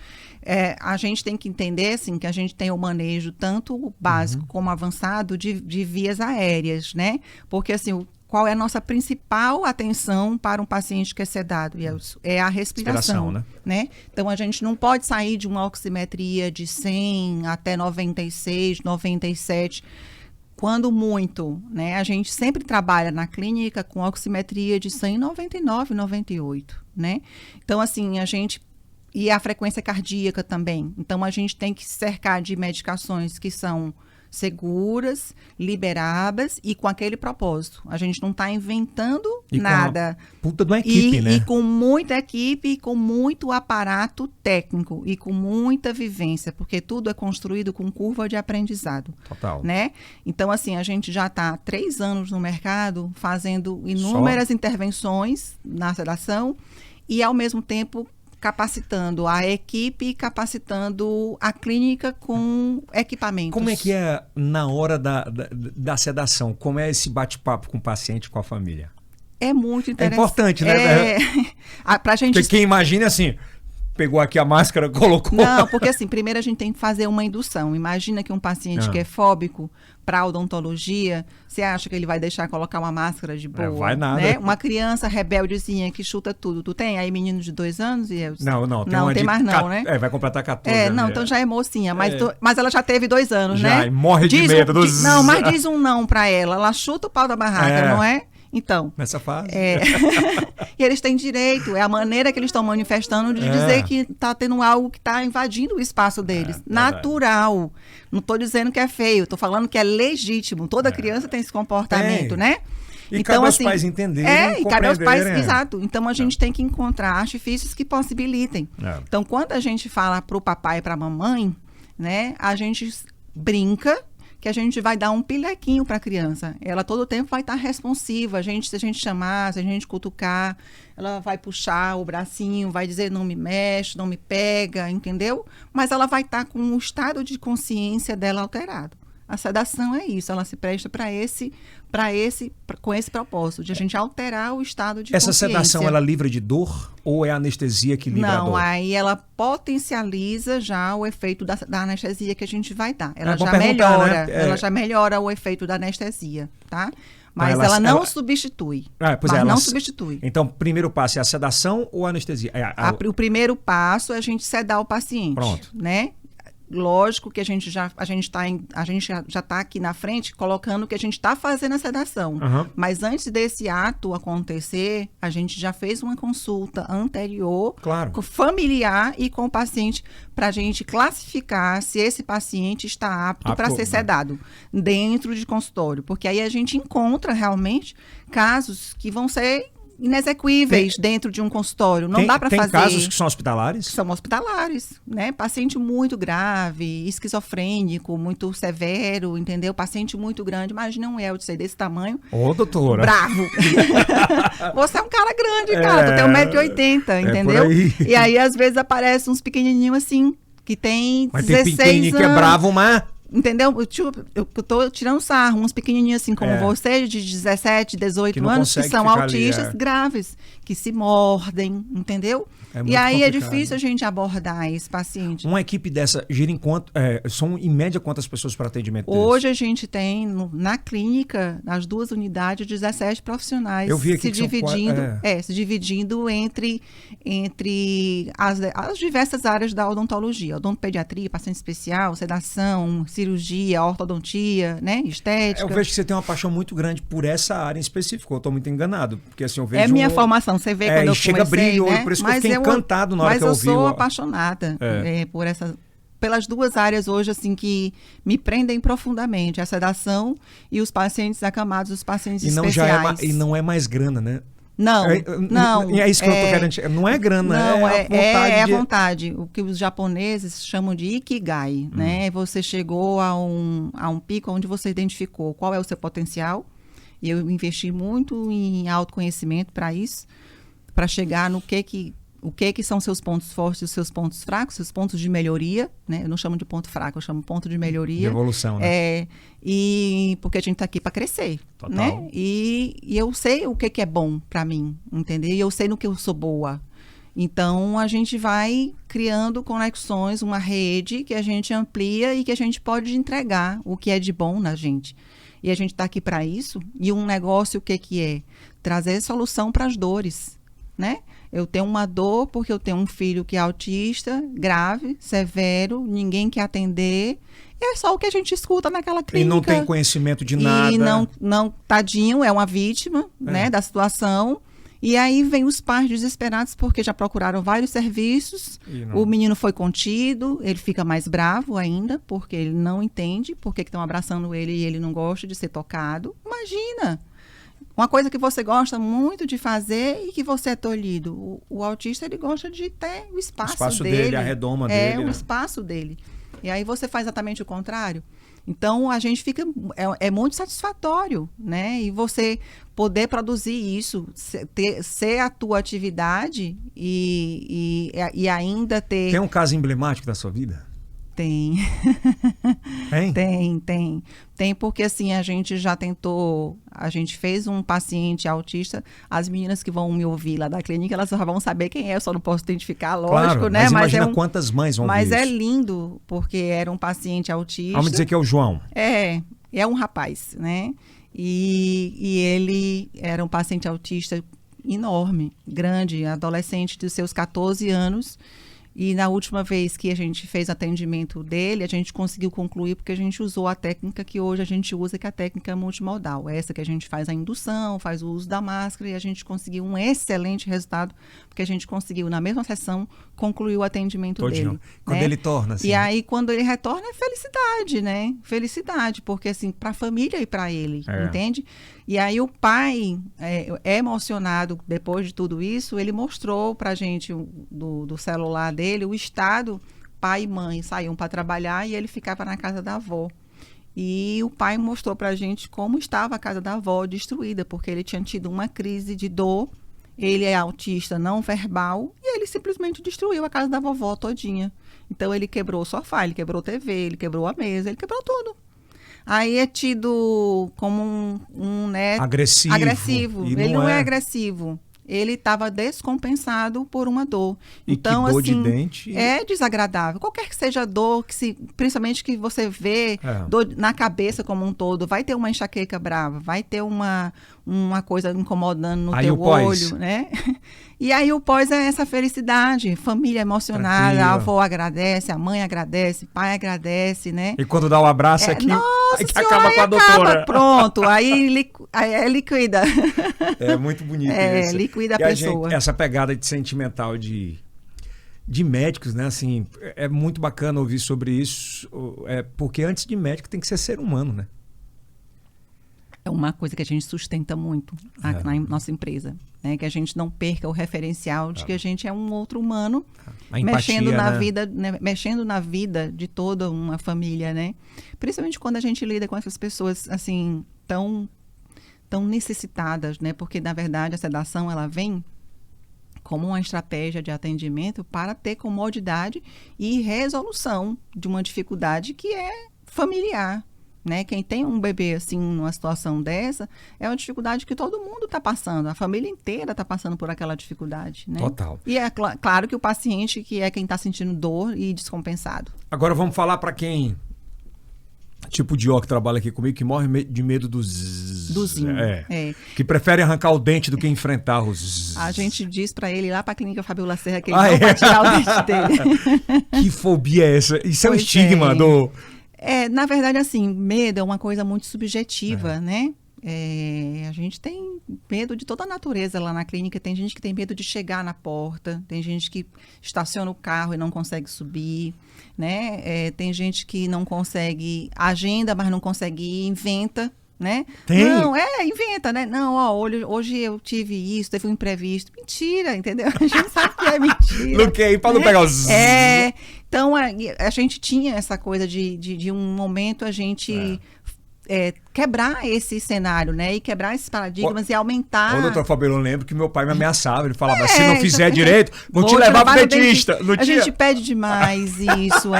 A gente tem que entender assim, que a gente tem o manejo tanto básico como avançado de vias aéreas, né? Porque assim, qual é a nossa principal atenção para um paciente que é sedado? É a respiração, né? Então, a gente não pode sair de uma oximetria de 100 até 96, 97, quando muito, né? A gente sempre trabalha na clínica com oximetria de 100, 99, 98, né? Então, assim, e a frequência cardíaca também. Então, a gente tem que se cercar de medicações que são seguras, liberadas e com aquele propósito. A gente não está inventando nada. Puta de uma equipe, né? E com muita equipe, e com muito aparato técnico e com muita vivência, porque tudo é construído com curva de aprendizado. Total. Né? Então, assim, a gente já está há 3 anos no mercado fazendo inúmeras intervenções na sedação e, ao mesmo tempo, capacitando a equipe e capacitando a clínica com equipamentos. Como é que é na hora da sedação? Como é esse bate-papo com o paciente e com a família? É muito interessante. É importante, né? Pra gente... Porque quem imagina assim, pegou aqui a máscara, colocou... Não, porque assim, primeiro a gente tem que fazer uma indução. Imagina que um paciente que é fóbico para odontologia, você acha que ele vai deixar colocar uma máscara de boa? Vai nada. Né? Uma criança rebeldezinha que chuta tudo. Tu tem aí menino de 2 anos? Não. Tem mais não, né? Vai completar 14. Então já é mocinha. Mas ela já teve 2 anos, né? Já, morre de medo dos... Não, mas diz um não para ela. Ela chuta o pau da barraca, não é? Então, nessa fase. E eles têm direito, é a maneira que eles estão manifestando de dizer que está tendo algo que está invadindo o espaço deles. Natural. Não estou dizendo que é feio, estou falando que é legítimo. Toda criança tem esse comportamento, né? E então, cabe aos pais entenderem. E cabe aos pais, exato. Então a gente tem que encontrar artifícios que possibilitem. Então, quando a gente fala para o papai e para a mamãe, né, a gente brinca que a gente vai dar um pilequinho para a criança. Ela todo o tempo vai estar responsiva. Se a gente chamar, se a gente cutucar, ela vai puxar o bracinho, vai dizer não me mexe, não me pega, entendeu? Mas ela vai estar com o estado de consciência dela alterado. A sedação é isso, ela se presta com esse propósito, de a gente alterar o estado de Essa consciência. sedação, ela livra de dor ou é a anestesia que livra a dor? Não, aí ela potencializa já o efeito da anestesia que a gente vai dar. Ela já melhora, melhora, né? ela já melhora o efeito da anestesia, tá? Mas ela não substitui. Não substitui. Então, o primeiro passo é a sedação ou a anestesia? O primeiro passo é a gente sedar o paciente. Pronto. Né? Lógico que a gente já está aqui na frente colocando que a gente está fazendo a sedação. Uhum. Mas antes desse ato acontecer, a gente já fez uma consulta anterior, com familiar e com o paciente, para a gente classificar se esse paciente está apto para ser sedado dentro de consultório. Porque aí a gente encontra realmente casos que vão ser inexequíveis dentro de um consultório. Não dá para fazer. Tem casos que são hospitalares? São hospitalares, né? Paciente muito grave, esquizofrênico, muito severo, entendeu? Paciente muito grande. Imagina um Eldson desse tamanho. Ô, doutora. Bravo. Você é um cara grande, cara. Tu tem 1,80 m, entendeu? E aí, às vezes, aparecem uns pequenininhos assim, que tem 16 anos. Mas tem pequenininho que é bravo, mas... Entendeu? Eu tô tirando sarro, uns pequenininhos assim como você, de 17, 18 anos, que são autistas graves, que se mordem, entendeu? E aí é difícil a gente abordar esse paciente. Uma equipe dessa gira em quanto? São em média quantas pessoas para atendimento deles? Hoje a gente tem na clínica, nas 2 unidades, 17 profissionais. Eu vi aqui se dividindo entre as diversas áreas da odontologia. Odontopediatria, paciente especial, sedação, cirurgia, ortodontia, né? Estética. Eu vejo que você tem uma paixão muito grande por essa área em específico. Eu estou muito enganado. Porque assim, eu vejo. É minha formação, você vê quando eu chega comecei, brilho, né? Por isso que eu fiquei encantado na hora que eu ouvi. Mas eu sou apaixonada pelas 2 áreas hoje, assim, que me prendem profundamente. A sedação e os pacientes acamados, os pacientes especiais. E não é mais grana, né? Não. É isso que eu tô querendo. Não é grana, é a vontade. O que os japoneses chamam de ikigai, né? Você chegou a um pico onde você identificou qual é o seu potencial. E eu investi muito em autoconhecimento para isso, para chegar no o que são seus pontos fortes e os seus pontos fracos, seus pontos de melhoria, né? Eu não chamo de ponto fraco, eu chamo ponto de melhoria. De evolução, né? E porque a gente está aqui para crescer, total, né? E eu sei o que é bom para mim, entendeu? E eu sei no que eu sou boa. Então, a gente vai criando conexões, uma rede que a gente amplia e que a gente pode entregar o que é de bom na gente. E a gente está aqui para isso. E um negócio, o que é? Trazer solução para as dores, né? Eu tenho uma dor porque eu tenho um filho que é autista, grave, severo, ninguém quer atender. E é só o que a gente escuta naquela clínica. E não tem conhecimento de nada. E não tadinho, é uma vítima, né, da situação. E aí vem os pais desesperados porque já procuraram vários serviços. O menino foi contido, ele fica mais bravo ainda, porque ele não entende por que estão abraçando ele e ele não gosta de ser tocado. Imagina! Uma coisa que você gosta muito de fazer e que você é tolhido. O autista, ele gosta de ter o espaço dele, a redoma dele. O espaço dele. E aí você faz exatamente o contrário. Então, a gente fica... É muito satisfatório, né? E você poder produzir isso, ser a tua atividade e ainda ter... Tem um caso emblemático da sua vida? Tem. Tem? Tem porque assim, a gente já tentou, a gente fez um paciente autista, as meninas que vão me ouvir lá da clínica, elas já vão saber quem é, eu só não posso identificar, lógico, claro, né? Mas imagina quantas mães vão Mas ver é isso. lindo, porque era um paciente autista. Vamos dizer que é o João. É um rapaz, né? E ele era um paciente autista enorme, grande, adolescente dos seus 14 anos. E na última vez que a gente fez atendimento dele, a gente conseguiu concluir porque a gente usou a técnica que hoje a gente usa, que é a técnica multimodal. Essa que a gente faz a indução, faz o uso da máscara e a gente conseguiu um excelente resultado, porque a gente conseguiu, na mesma sessão, concluir o atendimento dele. Quando ele torna, assim. E aí, quando ele retorna, é felicidade, né? Felicidade, porque assim, para a família e para ele, entende? E aí o pai, emocionado depois de tudo isso, ele mostrou pra gente do celular dele o estado, pai e mãe saíam para trabalhar e ele ficava na casa da avó. E o pai mostrou pra gente como estava a casa da avó destruída, porque ele tinha tido uma crise de dor, ele é autista não verbal, e ele simplesmente destruiu a casa da vovó todinha. Então ele quebrou o sofá, ele quebrou a TV, ele quebrou a mesa, ele quebrou tudo. aí é tido como né, agressivo. Ele não é agressivo. Ele estava descompensado por uma dor. E então, que dor assim, de dente... é desagradável. Qualquer que seja a dor, principalmente que você vê dor na cabeça como um todo, vai ter uma enxaqueca brava, vai ter uma coisa incomodando no teu olho, né? E aí o pós é essa felicidade, família emocionada, a avó agradece, a mãe agradece, o pai agradece, né? E quando dá um abraço aqui, nossa que senhora, acaba com a doutora. Pronto, aí liquida. É muito bonito isso. Liquida a pessoa. Essa pegada de sentimental de médicos, né? Assim, é muito bacana ouvir sobre isso, porque antes de médico tem que ser ser humano, né? É uma coisa que a gente sustenta muito na nossa empresa, né? Que a gente não perca o referencial de que a gente é um outro humano mexendo na vida, né? Mexendo na vida de toda uma família, né? Principalmente quando a gente lida com essas pessoas assim tão necessitadas, né? Porque na verdade a sedação ela vem como uma estratégia de atendimento para ter comodidade e resolução de uma dificuldade que é familiar. Né? Quem tem um bebê assim numa situação dessa é uma dificuldade que todo mundo está passando, a família inteira está passando por aquela dificuldade, né? Total. E é claro que o paciente que é quem está sentindo dor e descompensado. Agora vamos falar para quem, tipo o Dió que trabalha aqui comigo, que morre de medo do zzz. Do zinho. Que prefere arrancar o dente do que enfrentar os zzz. A gente diz para ele ir lá para a clínica Fabiola Serra que ele não vai tirar o dente dele. Que fobia é essa? Isso é um estigma do... na verdade, assim, medo é uma coisa muito subjetiva, né? A gente tem medo de toda a natureza lá na clínica. Tem gente que tem medo de chegar na porta, tem gente que estaciona o carro e não consegue subir, né? Tem gente que não consegue, agenda, mas não consegue ir, inventa, né? Tem? Não, inventa, né? Não, hoje eu tive isso, teve um imprevisto. Mentira, entendeu? A gente sabe que é mentira. Não quer ir para não pegar os... Então, a gente tinha essa coisa de um momento a gente quebrar esse cenário, né? E quebrar esses paradigmas e aumentar... Ô, doutor Fabiola, eu lembro que meu pai me ameaçava. Ele falava, se não fizer direito, vou te levar pro dentista. A gente pede demais isso.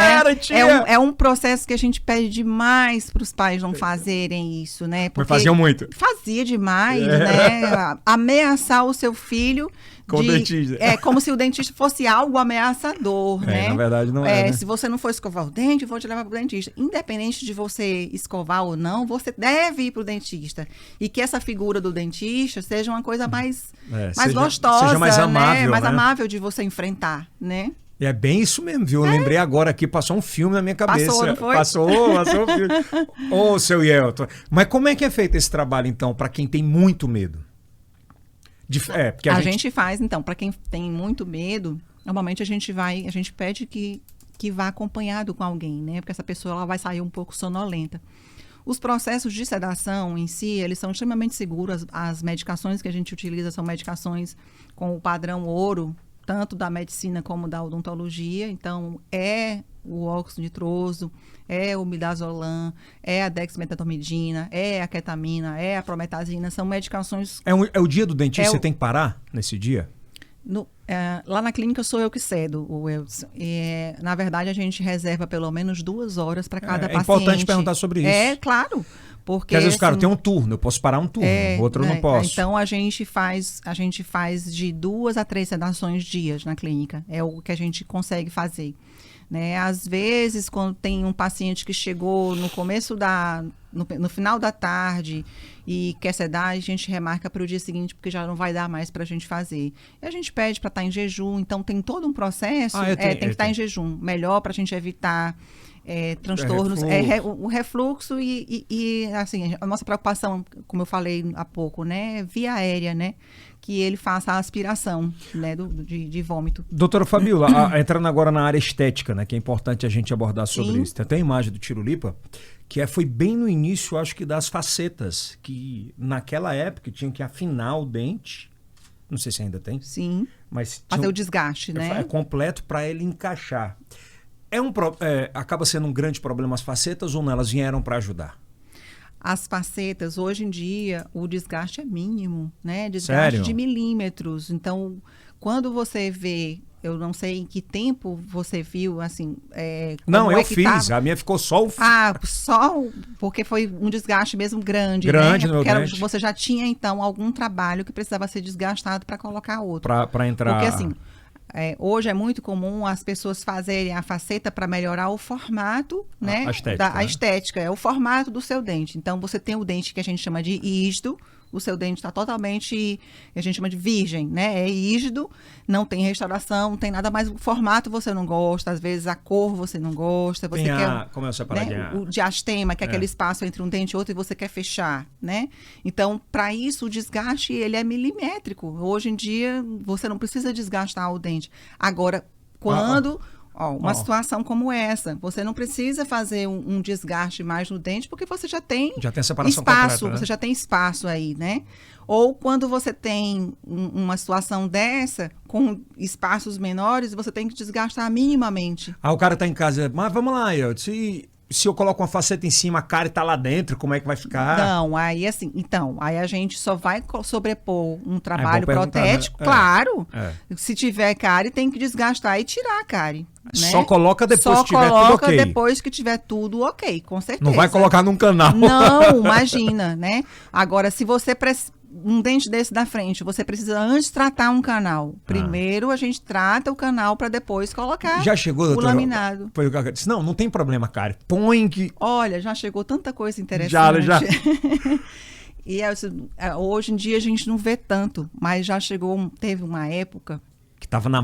É um processo que a gente pede demais para os pais não fazerem isso, né? Porque faziam muito. Fazia demais, né? Ameaçar o seu filho... Com o dentista. Como se o dentista fosse algo ameaçador, né? Na verdade não é, né? Se você não for escovar o dente, eu vou te levar para o dentista. Independente de você escovar ou não, você deve ir para o dentista. E que essa figura do dentista seja uma coisa mais gostosa, seja mais amável, né? Mais né? amável de você enfrentar, né? É bem isso mesmo, viu? Eu lembrei agora aqui, passou um filme na minha cabeça. Passou, não foi? Passou um filme. Ô, seu Yelton. Mas como é que é feito esse trabalho, então, para quem tem muito medo? Porque a gente faz, então, para quem tem muito medo, normalmente a gente pede que vá acompanhado com alguém, né? Porque essa pessoa ela vai sair um pouco sonolenta. Os processos de sedação em si, eles são extremamente seguros. As medicações que a gente utiliza são medicações com o padrão ouro, tanto da medicina como da odontologia. Então, é o óxido nitroso, é o midazolam, é a dexmedetomidina, é a ketamina, é a prometazina. São medicações... É o dia do dentista, você tem que parar nesse dia? Lá na clínica sou eu que cedo, o Wilson. Na verdade, a gente reserva pelo menos 2 horas para cada paciente. É importante perguntar sobre isso. Claro. Porque às vezes, cara, tem um turno, eu posso parar um turno, o outro eu não posso. Então, a gente faz de 2 a 3 sedações dias na clínica. É o que a gente consegue fazer. Né? Às vezes, quando tem um paciente que chegou no começo no final da tarde e quer sedar, a gente remarca para o dia seguinte, porque já não vai dar mais para a gente fazer. E a gente pede para estar em jejum, então tem todo um processo, tem que estar em jejum. Melhor para a gente evitar transtornos, o refluxo e assim, a nossa preocupação, como eu falei há pouco, né, via aérea, né, que ele faça a aspiração, né, de vômito. Doutora Fabiola, entrando agora na área estética, né, que é importante a gente abordar sobre Sim. isso. Tem até a imagem do Tirulipa, que foi bem no início, acho que das facetas, que naquela época tinha que afinar o dente, não sei se ainda tem. Sim, mas fazer o desgaste, né? É completo para ele encaixar. Acaba sendo um grande problema as facetas ou não? Elas vieram para ajudar? As facetas, hoje em dia, o desgaste é mínimo, né? Desgaste Sério? de milímetros. Então, quando você vê eu não sei em que tempo você viu, assim... Não, eu fiz. A minha ficou só o... só porque foi um desgaste mesmo grande, grande, né? No porque dente. Você já tinha, então, algum trabalho que precisava ser desgastado para colocar outro. Para entrar... Porque, assim, hoje é muito comum as pessoas fazerem a faceta para melhorar o formato, né? A estética, é o formato do seu dente. Então, você tem o dente que a gente chama de rígido, o seu dente está totalmente, a gente chama de virgem, né? É rígido, não tem restauração, não tem nada mais. O formato você não gosta, às vezes a cor você não gosta. Você quer, como é essa paradinha? Né? O diastema, que é aquele espaço entre um dente e outro, e você quer fechar, né? Então, para isso, o desgaste, ele é milimétrico. Hoje em dia, você não precisa desgastar o dente. Agora, quando... Uma situação como essa, você não precisa fazer um desgaste mais no dente, porque você já tem separação espaço, completa, né? Você já tem espaço aí, né? Ou quando você tem uma situação dessa, com espaços menores, você tem que desgastar minimamente. O cara tá em casa, mas vamos lá, se eu coloco uma faceta em cima, a cárie tá lá dentro, como é que vai ficar? Não, aí assim, aí a gente só vai sobrepor um trabalho protético, claro. Se tiver cárie, tem que desgastar e tirar a cárie. Né? Só coloca depois que tiver tudo ok. Só coloca depois que tiver tudo ok, com certeza. Não vai colocar num canal. Não, imagina, né? Agora, se você um dente desse da frente, você precisa antes tratar um canal. Primeiro a gente trata o canal para depois colocar já chegou, doutor, o laminado. Foi o que eu disse, não tem problema, cara. Põe que... Olha, já chegou tanta coisa interessante. Já. E hoje em dia a gente não vê tanto, mas já teve uma época... Que tava na...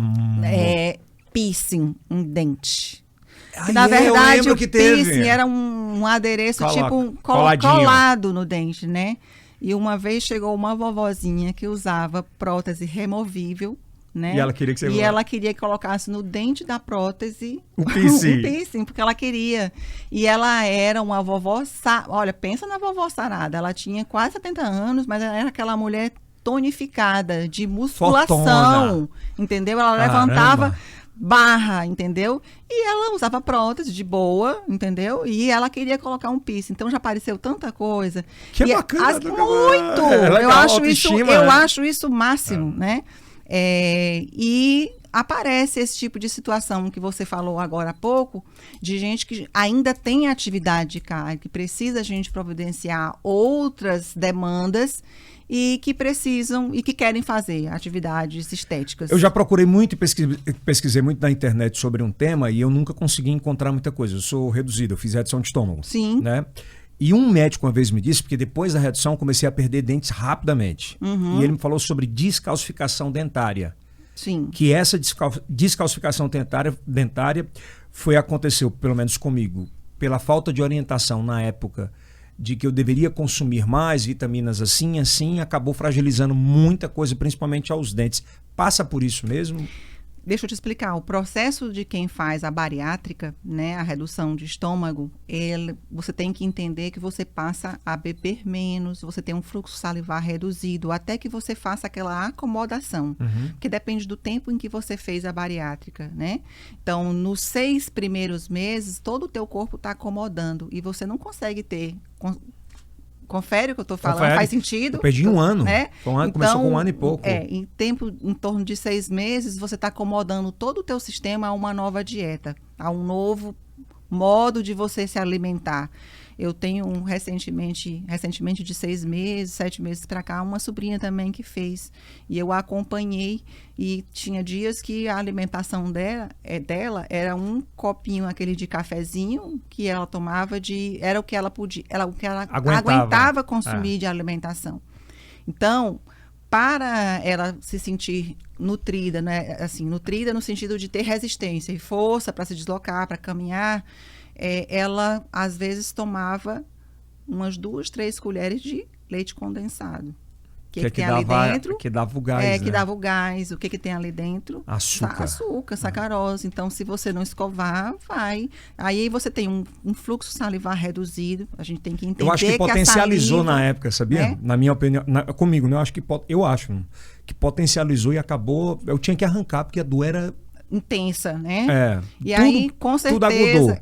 piercing em dente. Na verdade, o piercing era um adereço colado no dente, né? E uma vez chegou uma vovozinha que usava prótese removível, né? E ela queria que você... ela queria que colocasse no dente da prótese o piercing. o piercing, porque ela queria. E ela era uma vovó... Olha, pensa na vovó sarada. Ela tinha quase 70 anos, mas ela era aquela mulher tonificada, de musculação. Fortuna. Entendeu? Ela levantava... barra, entendeu? E ela usava prótese de boa, entendeu? E ela queria colocar um piercing. Então já apareceu tanta coisa. Que bacana. Muito! Eu acho isso o máximo, né? E aparece esse tipo de situação que você falou agora há pouco, de gente que ainda tem atividade de cárie, que precisa a gente providenciar outras demandas e que precisam e que querem fazer atividades estéticas. Eu já procurei muito e pesquisei muito na internet sobre um tema e eu nunca consegui encontrar muita coisa. Eu sou reduzido, eu fiz redução de estômago. Sim. Né? E um médico uma vez me disse, porque depois da redução eu comecei a perder dentes rapidamente. E ele me falou sobre descalcificação dentária. Sim. Que essa descalcificação dentária aconteceu, pelo menos comigo, pela falta de orientação na época de que eu deveria consumir mais vitaminas assim, acabou fragilizando muita coisa, principalmente aos dentes. Passa por isso mesmo? Deixa eu te explicar. O processo de quem faz a bariátrica, né, a redução de estômago, você tem que entender que você passa a beber menos, você tem um fluxo salivar reduzido, até que você faça aquela acomodação, que depende do tempo em que você fez a bariátrica, né? Então, nos 6 primeiros meses, todo o teu corpo está acomodando e você não consegue ter... Confere o que eu estou falando? Faz sentido? Eu perdi um ano. Né? Começou com um ano e pouco. Em torno de 6 meses, você está acomodando todo o teu sistema a uma nova dieta, a um novo modo de você se alimentar. Eu tenho recentemente de 6 meses, 7 meses para cá, uma sobrinha também que fez. E eu a acompanhei e tinha dias que a alimentação dela era um copinho, aquele de cafezinho, que ela tomava era o que ela podia, o que ela aguentava consumir de alimentação. Então, para ela se sentir nutrida, né? Assim, nutrida no sentido de ter resistência e força para se deslocar, para caminhar, ela às vezes tomava umas 2, 3 colheres de leite condensado. O que tem ali dentro? Que dava o gás, né? Que dava o gás. O que tem ali dentro? Açúcar, sacarose. Então, se você não escovar, vai. Aí você tem um fluxo salivar reduzido. A gente tem que entender. Eu acho que potencializou na época, sabia? Na minha opinião, comigo, né? Eu acho que potencializou e acabou. Eu tinha que arrancar, porque a dor era intensa, né? É. E aí, com certeza, tudo agudou.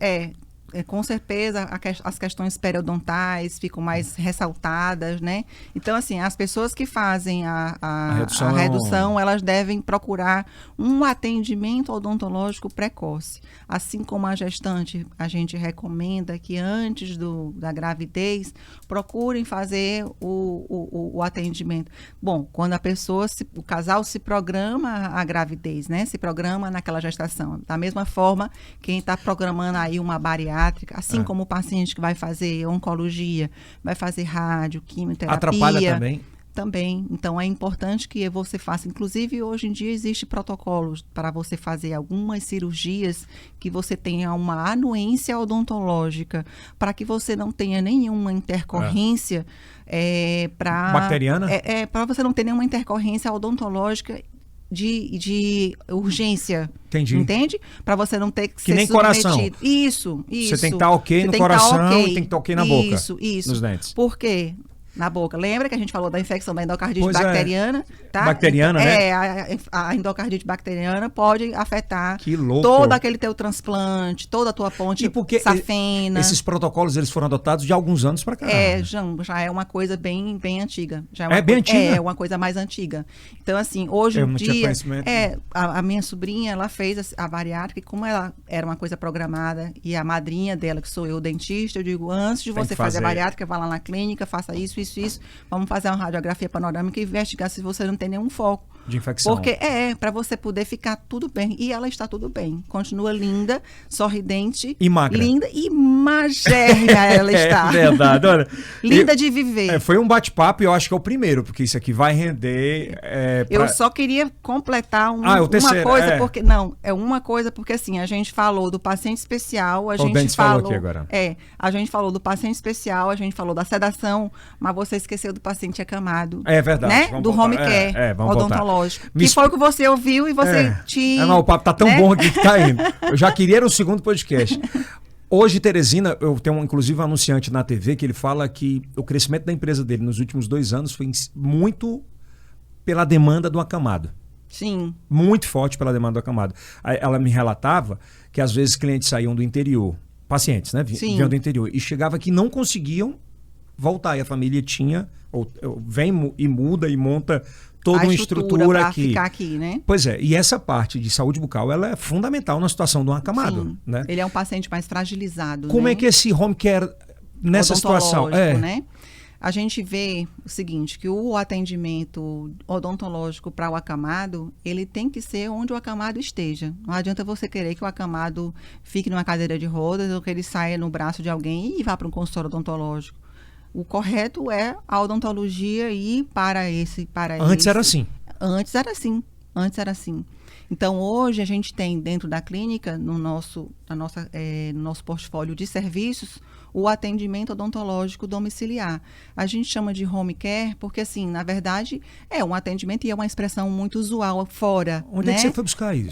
com certeza as questões periodontais ficam mais ressaltadas, né? Então, assim, as pessoas que fazem a redução, elas devem procurar um atendimento odontológico precoce. Assim como a gestante, a gente recomenda que antes da gravidez, procurem fazer o atendimento. Bom, quando o casal se programa a gravidez, né? Se programa naquela gestação. Da mesma forma, quem está programando aí uma bariátrica, assim como o paciente que vai fazer oncologia, vai fazer rádio, quimioterapia. Atrapalha também? Também. Então, é importante que você faça. Inclusive, hoje em dia, existe protocolos para você fazer algumas cirurgias que você tenha uma anuência odontológica, para que você não tenha nenhuma intercorrência bacteriana? Para você não ter nenhuma intercorrência odontológica de urgência. Entendi. Entende? Para você não ter que ser nem submetido. Coração. Isso. Você tem que estar ok no coração e tem que estar ok na boca. Isso. Nos dentes. Por quê? Na boca. Lembra que a gente falou da infecção da endocardite bacteriana? Tá? Bacteriana, né? A endocardite bacteriana pode afetar todo aquele teu transplante, toda a tua ponte safena. Esses protocolos, eles foram adotados de alguns anos para cá. Já é uma coisa bem antiga. Bem antiga? É uma coisa mais antiga. Então, assim, hoje em dia, a minha sobrinha, ela fez a bariátrica, e como ela era uma coisa programada, e a madrinha dela, que sou eu, dentista, eu digo, antes de você fazer a bariátrica, vá lá na clínica, faça isso, vamos fazer uma radiografia panorâmica e investigar se você não tem nenhum foco de infecção. Porque para você poder ficar tudo bem. E ela está tudo bem. Continua linda, sorridente. E magra. Linda e magérrima ela está. É verdade. Olha, linda de viver. Foi um bate-papo e eu acho que é o primeiro, porque isso aqui vai render... Eu só queria completar o terceiro, uma coisa, porque... Não, é uma coisa, porque assim, a gente falou do paciente especial, a gente falou aqui agora. A gente falou do paciente especial, a gente falou da sedação, mas você esqueceu do paciente acamado. É verdade. Né? Do home care odontológico. Que foi o que você ouviu e você o papo tá tão bom aqui que tá indo. Eu já queria o segundo podcast. Hoje, Teresina, eu tenho inclusive um anunciante na TV que ele fala que o crescimento da empresa dele nos últimos 2 anos foi muito pela demanda do acamado. Sim. Muito forte pela demanda do acamado. Ela me relatava que às vezes clientes saíam do interior, pacientes, né? Vinham do interior e chegava que não conseguiam voltar. E a família tinha, vem e muda e monta toda uma estrutura aqui. Ficar aqui, né? Pois é, e essa parte de saúde bucal, ela é fundamental na situação do acamado. Sim, né? Ele é um paciente mais fragilizado. Como é que esse home care nessa situação? Né? A gente vê o seguinte, que o atendimento odontológico para o acamado, ele tem que ser onde o acamado esteja. Não adianta você querer que o acamado fique numa cadeira de rodas ou que ele saia no braço de alguém e vá para um consultório odontológico. O correto é a odontologia ir para esse... Antes era assim. Antes era assim. Então, hoje, a gente tem dentro da clínica, no nosso portfólio de serviços, o atendimento odontológico domiciliar. A gente chama de home care porque, assim, na verdade, é um atendimento e é uma expressão muito usual fora. Onde é que você foi buscar isso?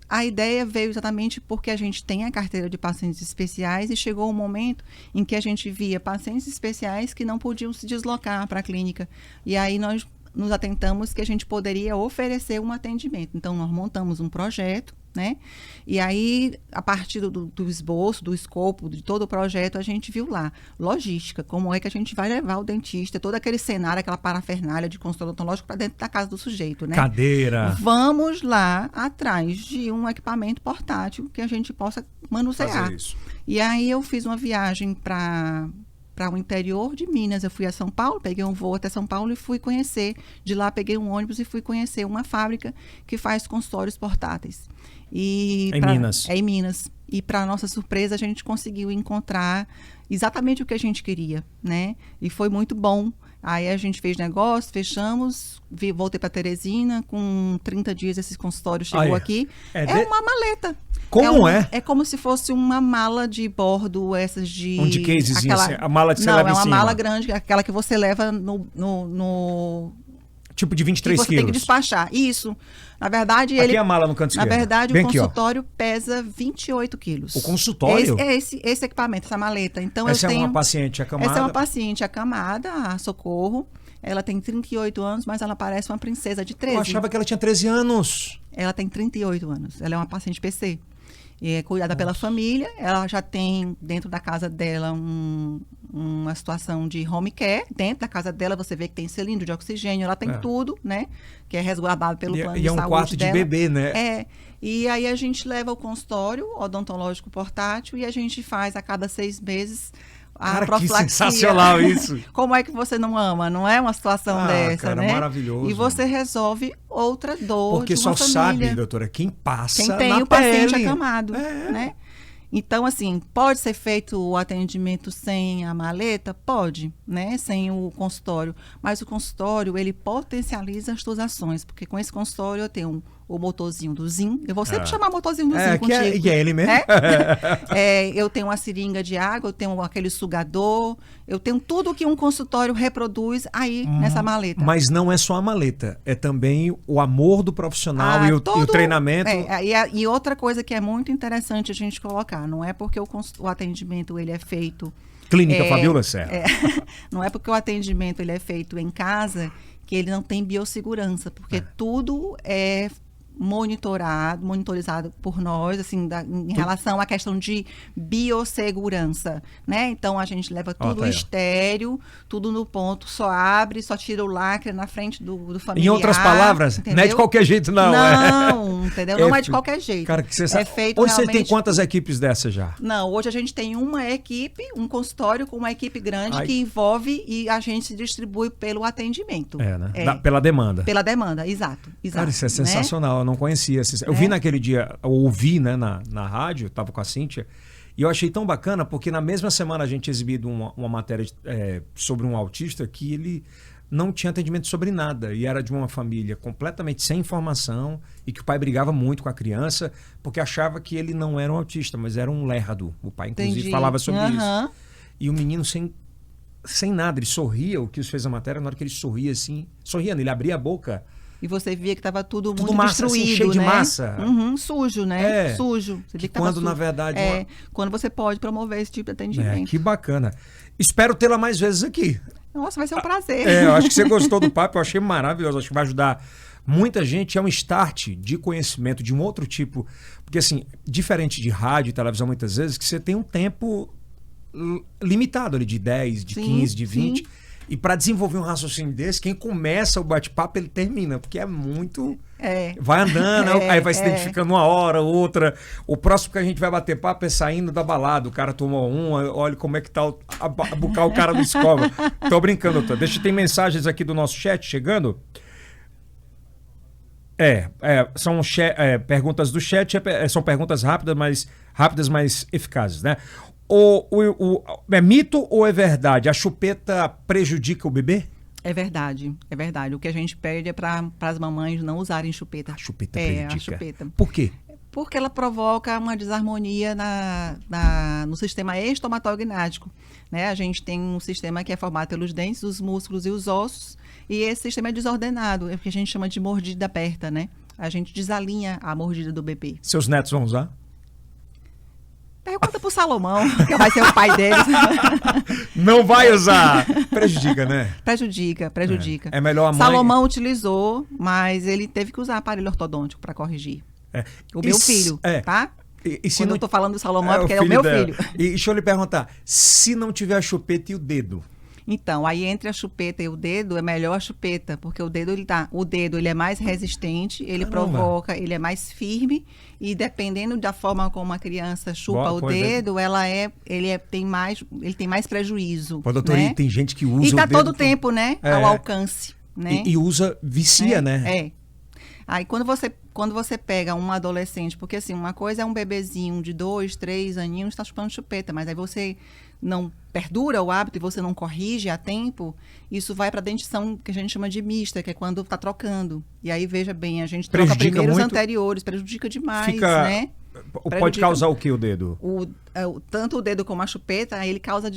A ideia veio exatamente porque a gente tem a carteira de pacientes especiais e chegou um momento em que a gente via pacientes especiais que não podiam se deslocar para a clínica. E aí nós nos atentamos que a gente poderia oferecer um atendimento. Então, nós montamos um projeto, né? E aí, a partir do esboço, do escopo, de todo o projeto, a gente viu lá, logística, como é que a gente vai levar o dentista, todo aquele cenário, aquela parafernália de consultório odontológico para dentro da casa do sujeito, né? Cadeira. Vamos lá atrás de um equipamento portátil que a gente possa manusear. Fazer isso. E aí eu fiz uma viagem para o interior de Minas. Eu fui a São Paulo, peguei um voo até São Paulo e fui conhecer. De lá peguei um ônibus e fui conhecer uma fábrica que faz consultórios portáteis. Minas. É em Minas. E para nossa surpresa a gente conseguiu encontrar exatamente o que a gente queria, né? E foi muito bom. Aí a gente fez negócio, fechamos, voltei para Teresina, com 30 dias esse consultório chegou aqui. Uma maleta. Como é? É como se fosse uma mala de bordo, essas de... Um de casezinho, assim, a mala que você leva em cima. Não, é uma mala grande, aquela que você leva no tipo de 23 que você quilos. Tem que despachar. Isso. Na verdade, aqui é a mala no canto esquerdo. Na verdade, bem o consultório pesa 28 quilos. O consultório? Esse equipamento, essa maleta. Então, essa é uma paciente acamada? Essa é uma paciente acamada, a Socorro. Ela tem 38 anos, mas ela parece uma princesa de 13. Eu achava que ela tinha 13 anos. Ela tem 38 anos. Ela é uma paciente PC. É cuidada pela família. Ela já tem dentro da casa dela uma situação de home care. Dentro da casa dela você vê que tem cilindro de oxigênio, ela tem tudo, né? Que é resguardado pelo plano de saúde dela. E é um quarto de bebê, né? É. E aí a gente leva ao consultório odontológico portátil e a gente faz a cada 6 meses a profilaxia. Que sensacional isso! Como é que você não ama? Não é uma situação dessa, cara, né? Maravilhoso. E você resolve outra dor. Porque de uma só família. sabe, doutora, quem passa quem tem na o paciente pele. acamado, né? Então, assim, pode ser feito o atendimento sem a maleta? Pode, né? Sem o consultório. Mas o consultório, ele potencializa as suas ações. Porque com esse consultório eu tenho o motorzinho do Zin. Eu vou sempre chamar motorzinho do Zin contigo. Que é ele mesmo. Eu tenho uma seringa de água, eu tenho aquele sugador, eu tenho tudo que um consultório reproduz aí nessa maleta. Mas não é só a maleta, é também o amor do profissional e o treinamento. E outra coisa que é muito interessante a gente colocar, não é porque o atendimento ele é feito... Clínica Fabiola Serra. Não é porque o atendimento ele é feito em casa que ele não tem biossegurança, porque tudo é monitorizado por nós, assim, em relação à questão de biossegurança, né? Então, a gente leva tudo estéreo, tudo no ponto, só abre, só tira o lacre na frente do familiar. Em outras palavras, entendeu? Não é de qualquer jeito, não. Não, entendeu? Não é de qualquer jeito. Cara, que você sabe. Feito hoje realmente... você tem quantas equipes dessas já? Não, hoje a gente tem uma equipe, um consultório com uma equipe grande que envolve e a gente se distribui pelo atendimento. Pela demanda. Pela demanda, exato. Cara, isso é sensacional, eu não conhecia. Eu vi naquele dia, eu ouvi, né, na rádio, eu estava com a Cíntia, e eu achei tão bacana, porque na mesma semana a gente tinha exibido uma matéria sobre um autista que ele não tinha atendimento sobre nada, e era de uma família completamente sem informação, e que o pai brigava muito com a criança, porque achava que ele não era um autista, mas era um lerdo. O pai, inclusive, falava sobre isso. E o menino sem nada, ele sorria, o que os fez a matéria, na hora que ele sorria assim, ele abria a boca... E você via que estava tudo muito massa, destruído, assim, cheio né? de massa. Sujo, né? Sujo. Você via que quando, na verdade... Quando você pode promover esse tipo de atendimento. Que bacana. Espero tê-la mais vezes aqui. Nossa, vai ser um prazer. Eu acho que você gostou do papo, eu achei maravilhoso. Acho que vai ajudar muita gente. É um start de conhecimento de um outro tipo. Porque, assim, diferente de rádio e televisão, muitas vezes, que você tem um tempo limitado ali, de 10, de 15, de 20... Sim. E para desenvolver um raciocínio desse, quem começa o bate-papo, ele termina, porque é muito... Vai andando, aí vai se identificando uma hora, outra. O próximo que a gente vai bater papo é saindo da balada. O cara tomou olha como é que tá a bucar o cara do escova. Tô brincando, doutor. Tem mensagens aqui do nosso chat chegando. São perguntas do chat, são perguntas rápidas, mas eficazes, né? É mito ou é verdade? A chupeta prejudica o bebê? É verdade. O que a gente pede é para as mamães não usarem chupeta. A chupeta prejudica? A chupeta. Por quê? Porque ela provoca uma desarmonia no sistema estomatognático, né? A gente tem um sistema que é formado pelos dentes, os músculos e os ossos, e esse sistema é desordenado, é o que a gente chama de mordida aberta, né? A gente desalinha a mordida do bebê. Seus netos vão usar? Pergunta pro Salomão, que vai ser o pai deles. Não vai usar. Prejudica, né? Prejudica. É melhor a mãe... Salomão utilizou, mas ele teve que usar aparelho ortodôntico para corrigir. O meu filho, tá? Quando eu tô falando do Salomão é porque é o meu filho. E deixa eu lhe perguntar, se não tiver a chupeta e o dedo? Então, aí entre a chupeta e o dedo, é melhor a chupeta, porque o dedo ele é mais resistente, ele provoca, ele é mais firme, e dependendo da forma como a criança chupa o dedo, ele tem mais prejuízo. Pô, doutor, né? Tem gente que usa e tá todo o tempo, né, ao alcance. Né? E usa, vicia, né? Aí quando você pega um adolescente, porque assim, uma coisa é um bebezinho de 2, 3 aninhos está chupando chupeta, mas aí você não perdura o hábito e você não corrige a tempo, isso vai para a dentição que a gente chama de mista, que é quando está trocando. E aí, veja bem, a gente troca primeiros anteriores, prejudica demais, né? Pode causar o que o dedo? Tanto o dedo como a chupeta, ele causa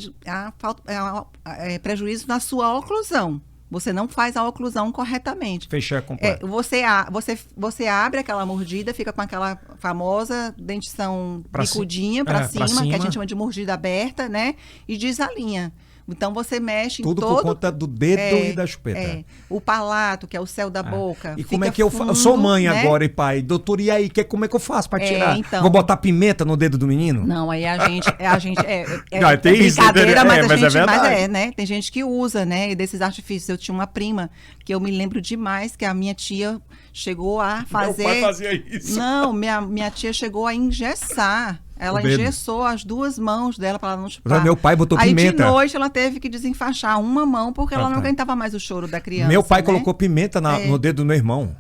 prejuízo na sua oclusão. Você não faz a oclusão corretamente. Fechar completo. Você abre aquela mordida, fica com aquela famosa dentição bicudinha para cima, que a gente chama de mordida aberta, né? E desalinha. Então você mexe tudo em todo... por conta do dedo e da chupeta. O palato, que é o céu da boca. E como é que eu faço? Eu sou mãe, né? Agora e pai. Doutor, e aí? Como é que eu faço para tirar? Então... Vou botar pimenta no dedo do menino? Não, aí a gente não, tem brincadeira, isso, mas é verdade. né? Tem gente que usa, né? E desses artifícios. Eu tinha uma prima que eu me lembro demais que a minha tia chegou a fazer... Meu pai fazia isso. Não, minha tia chegou a engessar. Ela engessou as 2 mãos dela para ela não chupar. Meu pai botou aí, pimenta. Aí de noite ela teve que desenfaixar uma mão porque ela não aguentava mais o choro da criança. Meu pai colocou pimenta no dedo do meu irmão.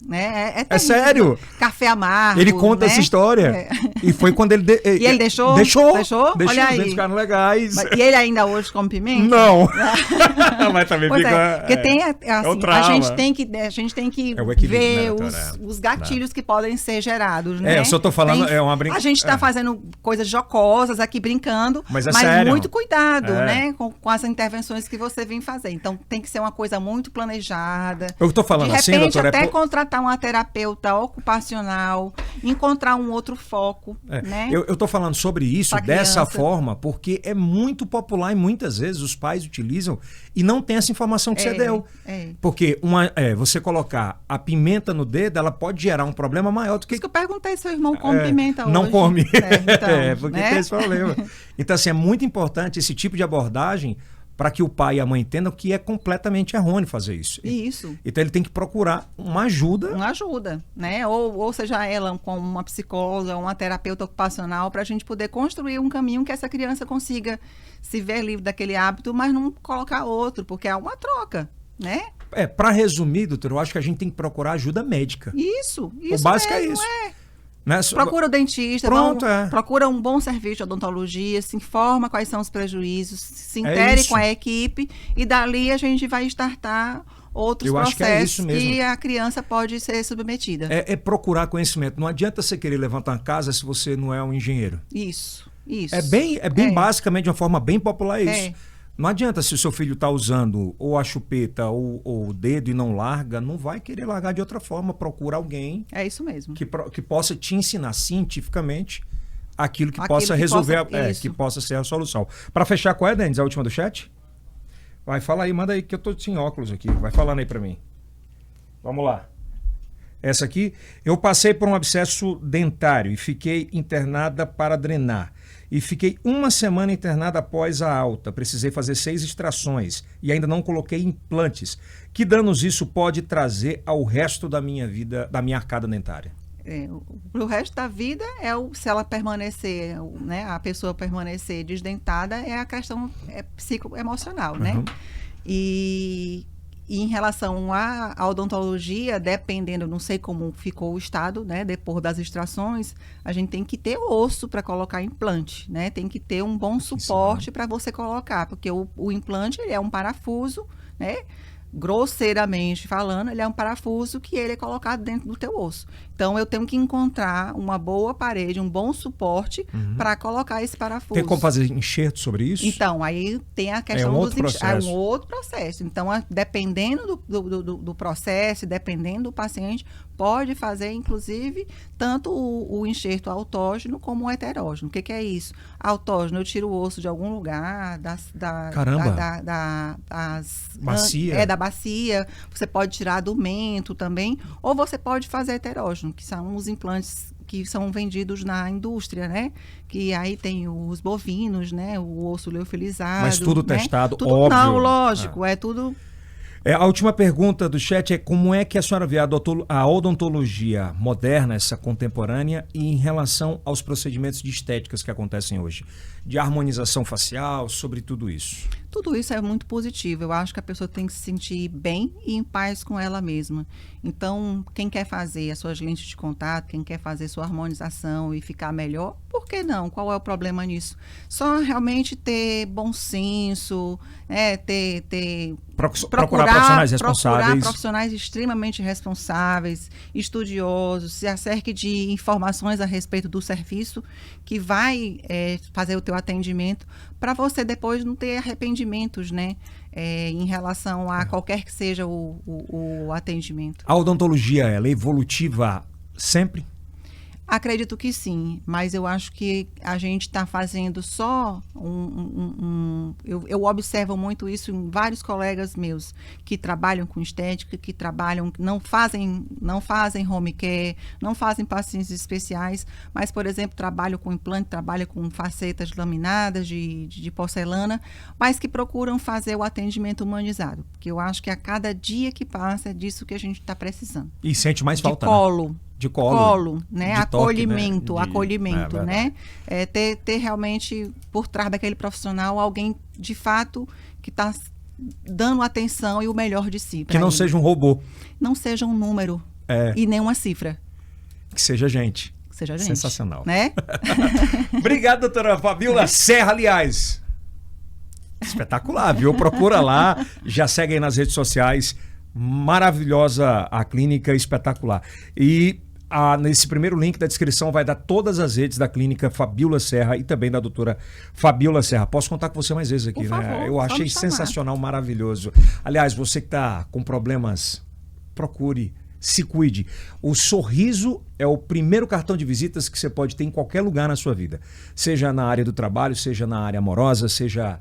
Né? É sério. Café amargo. Ele conta essa história. E foi quando ele... E ele deixou? Deixou. Olha aí. Eles ficaram legais. E ele ainda hoje come pimenta? Não. Mas também pois fica... Porque tem, assim, a gente tem que ver os gatilhos que podem ser gerados, né? Eu só tô falando, é uma brincadeira. A gente tá fazendo coisas jocosas aqui, brincando, mas sério. muito cuidado, né? Com as intervenções que você vem fazer. Então, tem que ser uma coisa muito planejada. Eu tô falando assim, doutora... De repente, doutora, até contratar uma terapeuta ocupacional, encontrar um outro foco, né? Eu tô falando sobre isso dessa forma, porque é muito popular e muitas vezes os pais utilizam e não tem essa informação que você deu. Porque você colocar a pimenta no dedo, ela pode gerar um problema maior do que... Isso que eu perguntei se seu irmão come pimenta hoje. Não come. Então, porque tem esse problema. Então, assim, é muito importante esse tipo de abordagem para que o pai e a mãe entendam que é completamente errôneo fazer isso. Isso. Então, ele tem que procurar uma ajuda. Uma ajuda, né? Ou seja, ela com uma psicóloga, uma terapeuta ocupacional, para a gente poder construir um caminho que essa criança consiga se ver livre daquele hábito, mas não colocar outro, porque é uma troca, né? Para resumir, doutor, eu acho que a gente tem que procurar ajuda médica. Isso o básico mesmo, é isso. Né? Procura o dentista, Pronto, procura um bom serviço de odontologia, se informa quais são os prejuízos, se intere com a equipe e dali a gente vai startar outros processos que a criança pode ser submetida. É procurar conhecimento. Não adianta você querer levantar uma casa se você não é um engenheiro. Isso. É bem basicamente, de uma forma bem popular isso. Não adianta se o seu filho está usando ou a chupeta ou o dedo e não larga, não vai querer largar de outra forma. Procura alguém. É isso mesmo. Que possa te ensinar cientificamente aquilo que possa resolver, que possa ser a solução. Para fechar, qual é, Denis? A última do chat? Vai, fala aí, manda aí que eu tô sem óculos aqui. Vai falando aí para mim. Vamos lá. Essa aqui, eu passei por um abscesso dentário e fiquei internada para drenar. E fiquei 1 semana internada após a alta. Precisei fazer 6 extrações e ainda não coloquei implantes. Que danos isso pode trazer ao resto da minha vida, da minha arcada dentária? Para o resto da vida, se ela permanecer, né, a pessoa permanecer desdentada, é a questão psicoemocional, né? E em relação à odontologia, dependendo, não sei como ficou o estado, né? Depois das extrações, a gente tem que ter osso para colocar implante, né? Tem que ter um bom suporte para você colocar, porque o implante ele é um parafuso, né? Grosseiramente falando, ele é um parafuso que ele é colocado dentro do teu osso. Então, eu tenho que encontrar uma boa parede, um bom suporte para colocar esse parafuso. Tem como fazer enxerto sobre isso? Então, aí tem a questão dos enxertos. É um outro processo. Então, dependendo do processo, dependendo do paciente, pode fazer, inclusive, tanto o enxerto autógeno como o heterógeno. O que é isso? Autógeno, eu tiro o osso de algum lugar, bacia. Da bacia. Você pode tirar do mento também, ou você pode fazer heterógeno, que são os implantes que são vendidos na indústria, né? Que aí tem os bovinos, né? O osso leofilizado. Mas tudo testado, tudo, óbvio. Não, lógico, é tudo... A última pergunta do chat é como é que a senhora vê a odontologia moderna, essa contemporânea, e em relação aos procedimentos de estéticas que acontecem hoje? De harmonização facial, sobre tudo isso. Tudo isso é muito positivo. Eu acho que a pessoa tem que se sentir bem e em paz com ela mesma. Então, quem quer fazer as suas lentes de contato, quem quer fazer sua harmonização e ficar melhor, por que não? Qual é o problema nisso? Só realmente ter bom senso, procurar profissionais responsáveis. Procurar profissionais extremamente responsáveis, estudiosos, se acerque de informações a respeito do serviço que vai fazer o teu atendimento, para você depois não ter arrependimentos, né? Em relação a qualquer que seja o atendimento. A odontologia, ela é evolutiva sempre? Acredito que sim, mas eu acho que a gente está fazendo só eu observo muito isso em vários colegas meus que trabalham com estética, que trabalham, não fazem home care, não fazem pacientes especiais, mas, por exemplo, trabalham com implante, trabalham com facetas laminadas de porcelana, mas que procuram fazer o atendimento humanizado, porque eu acho que a cada dia que passa é disso que a gente está precisando. E sente mais falta, colo. Né? De colo, né? De acolhimento, toque, né? acolhimento, né? Ter realmente por trás daquele profissional alguém de fato que está dando atenção e o melhor de si. Que não seja um robô. Não seja um número e nem uma cifra. Que seja gente. Que seja gente. Sensacional. Né? Obrigado, doutora Fabíola Serra, aliás. Espetacular, viu? Procura lá, já segue aí nas redes sociais. Maravilhosa a clínica, espetacular. E nesse primeiro link da descrição vai dar todas as redes da clínica Fabíola Serra e também da doutora Fabíola Serra. Posso contar com você mais vezes aqui, Por né? favor, Eu achei sensacional, maravilhoso. Aliás, você que está com problemas, procure, se cuide. O sorriso é o primeiro cartão de visitas que você pode ter em qualquer lugar na sua vida. Seja na área do trabalho, seja na área amorosa, seja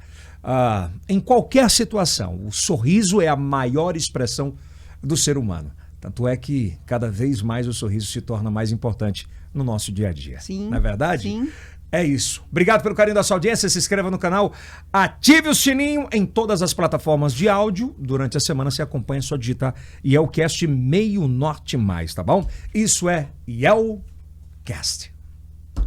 em qualquer situação. O sorriso é a maior expressão do ser humano. Tanto é que cada vez mais o sorriso se torna mais importante no nosso dia a dia. Sim, não é verdade? Sim. É isso. Obrigado pelo carinho da sua audiência. Se inscreva no canal, ative o sininho em todas as plataformas de áudio. Durante a semana você acompanha, é só digitar Yelcast Meio Norte Mais, tá bom? Isso é Yelcast.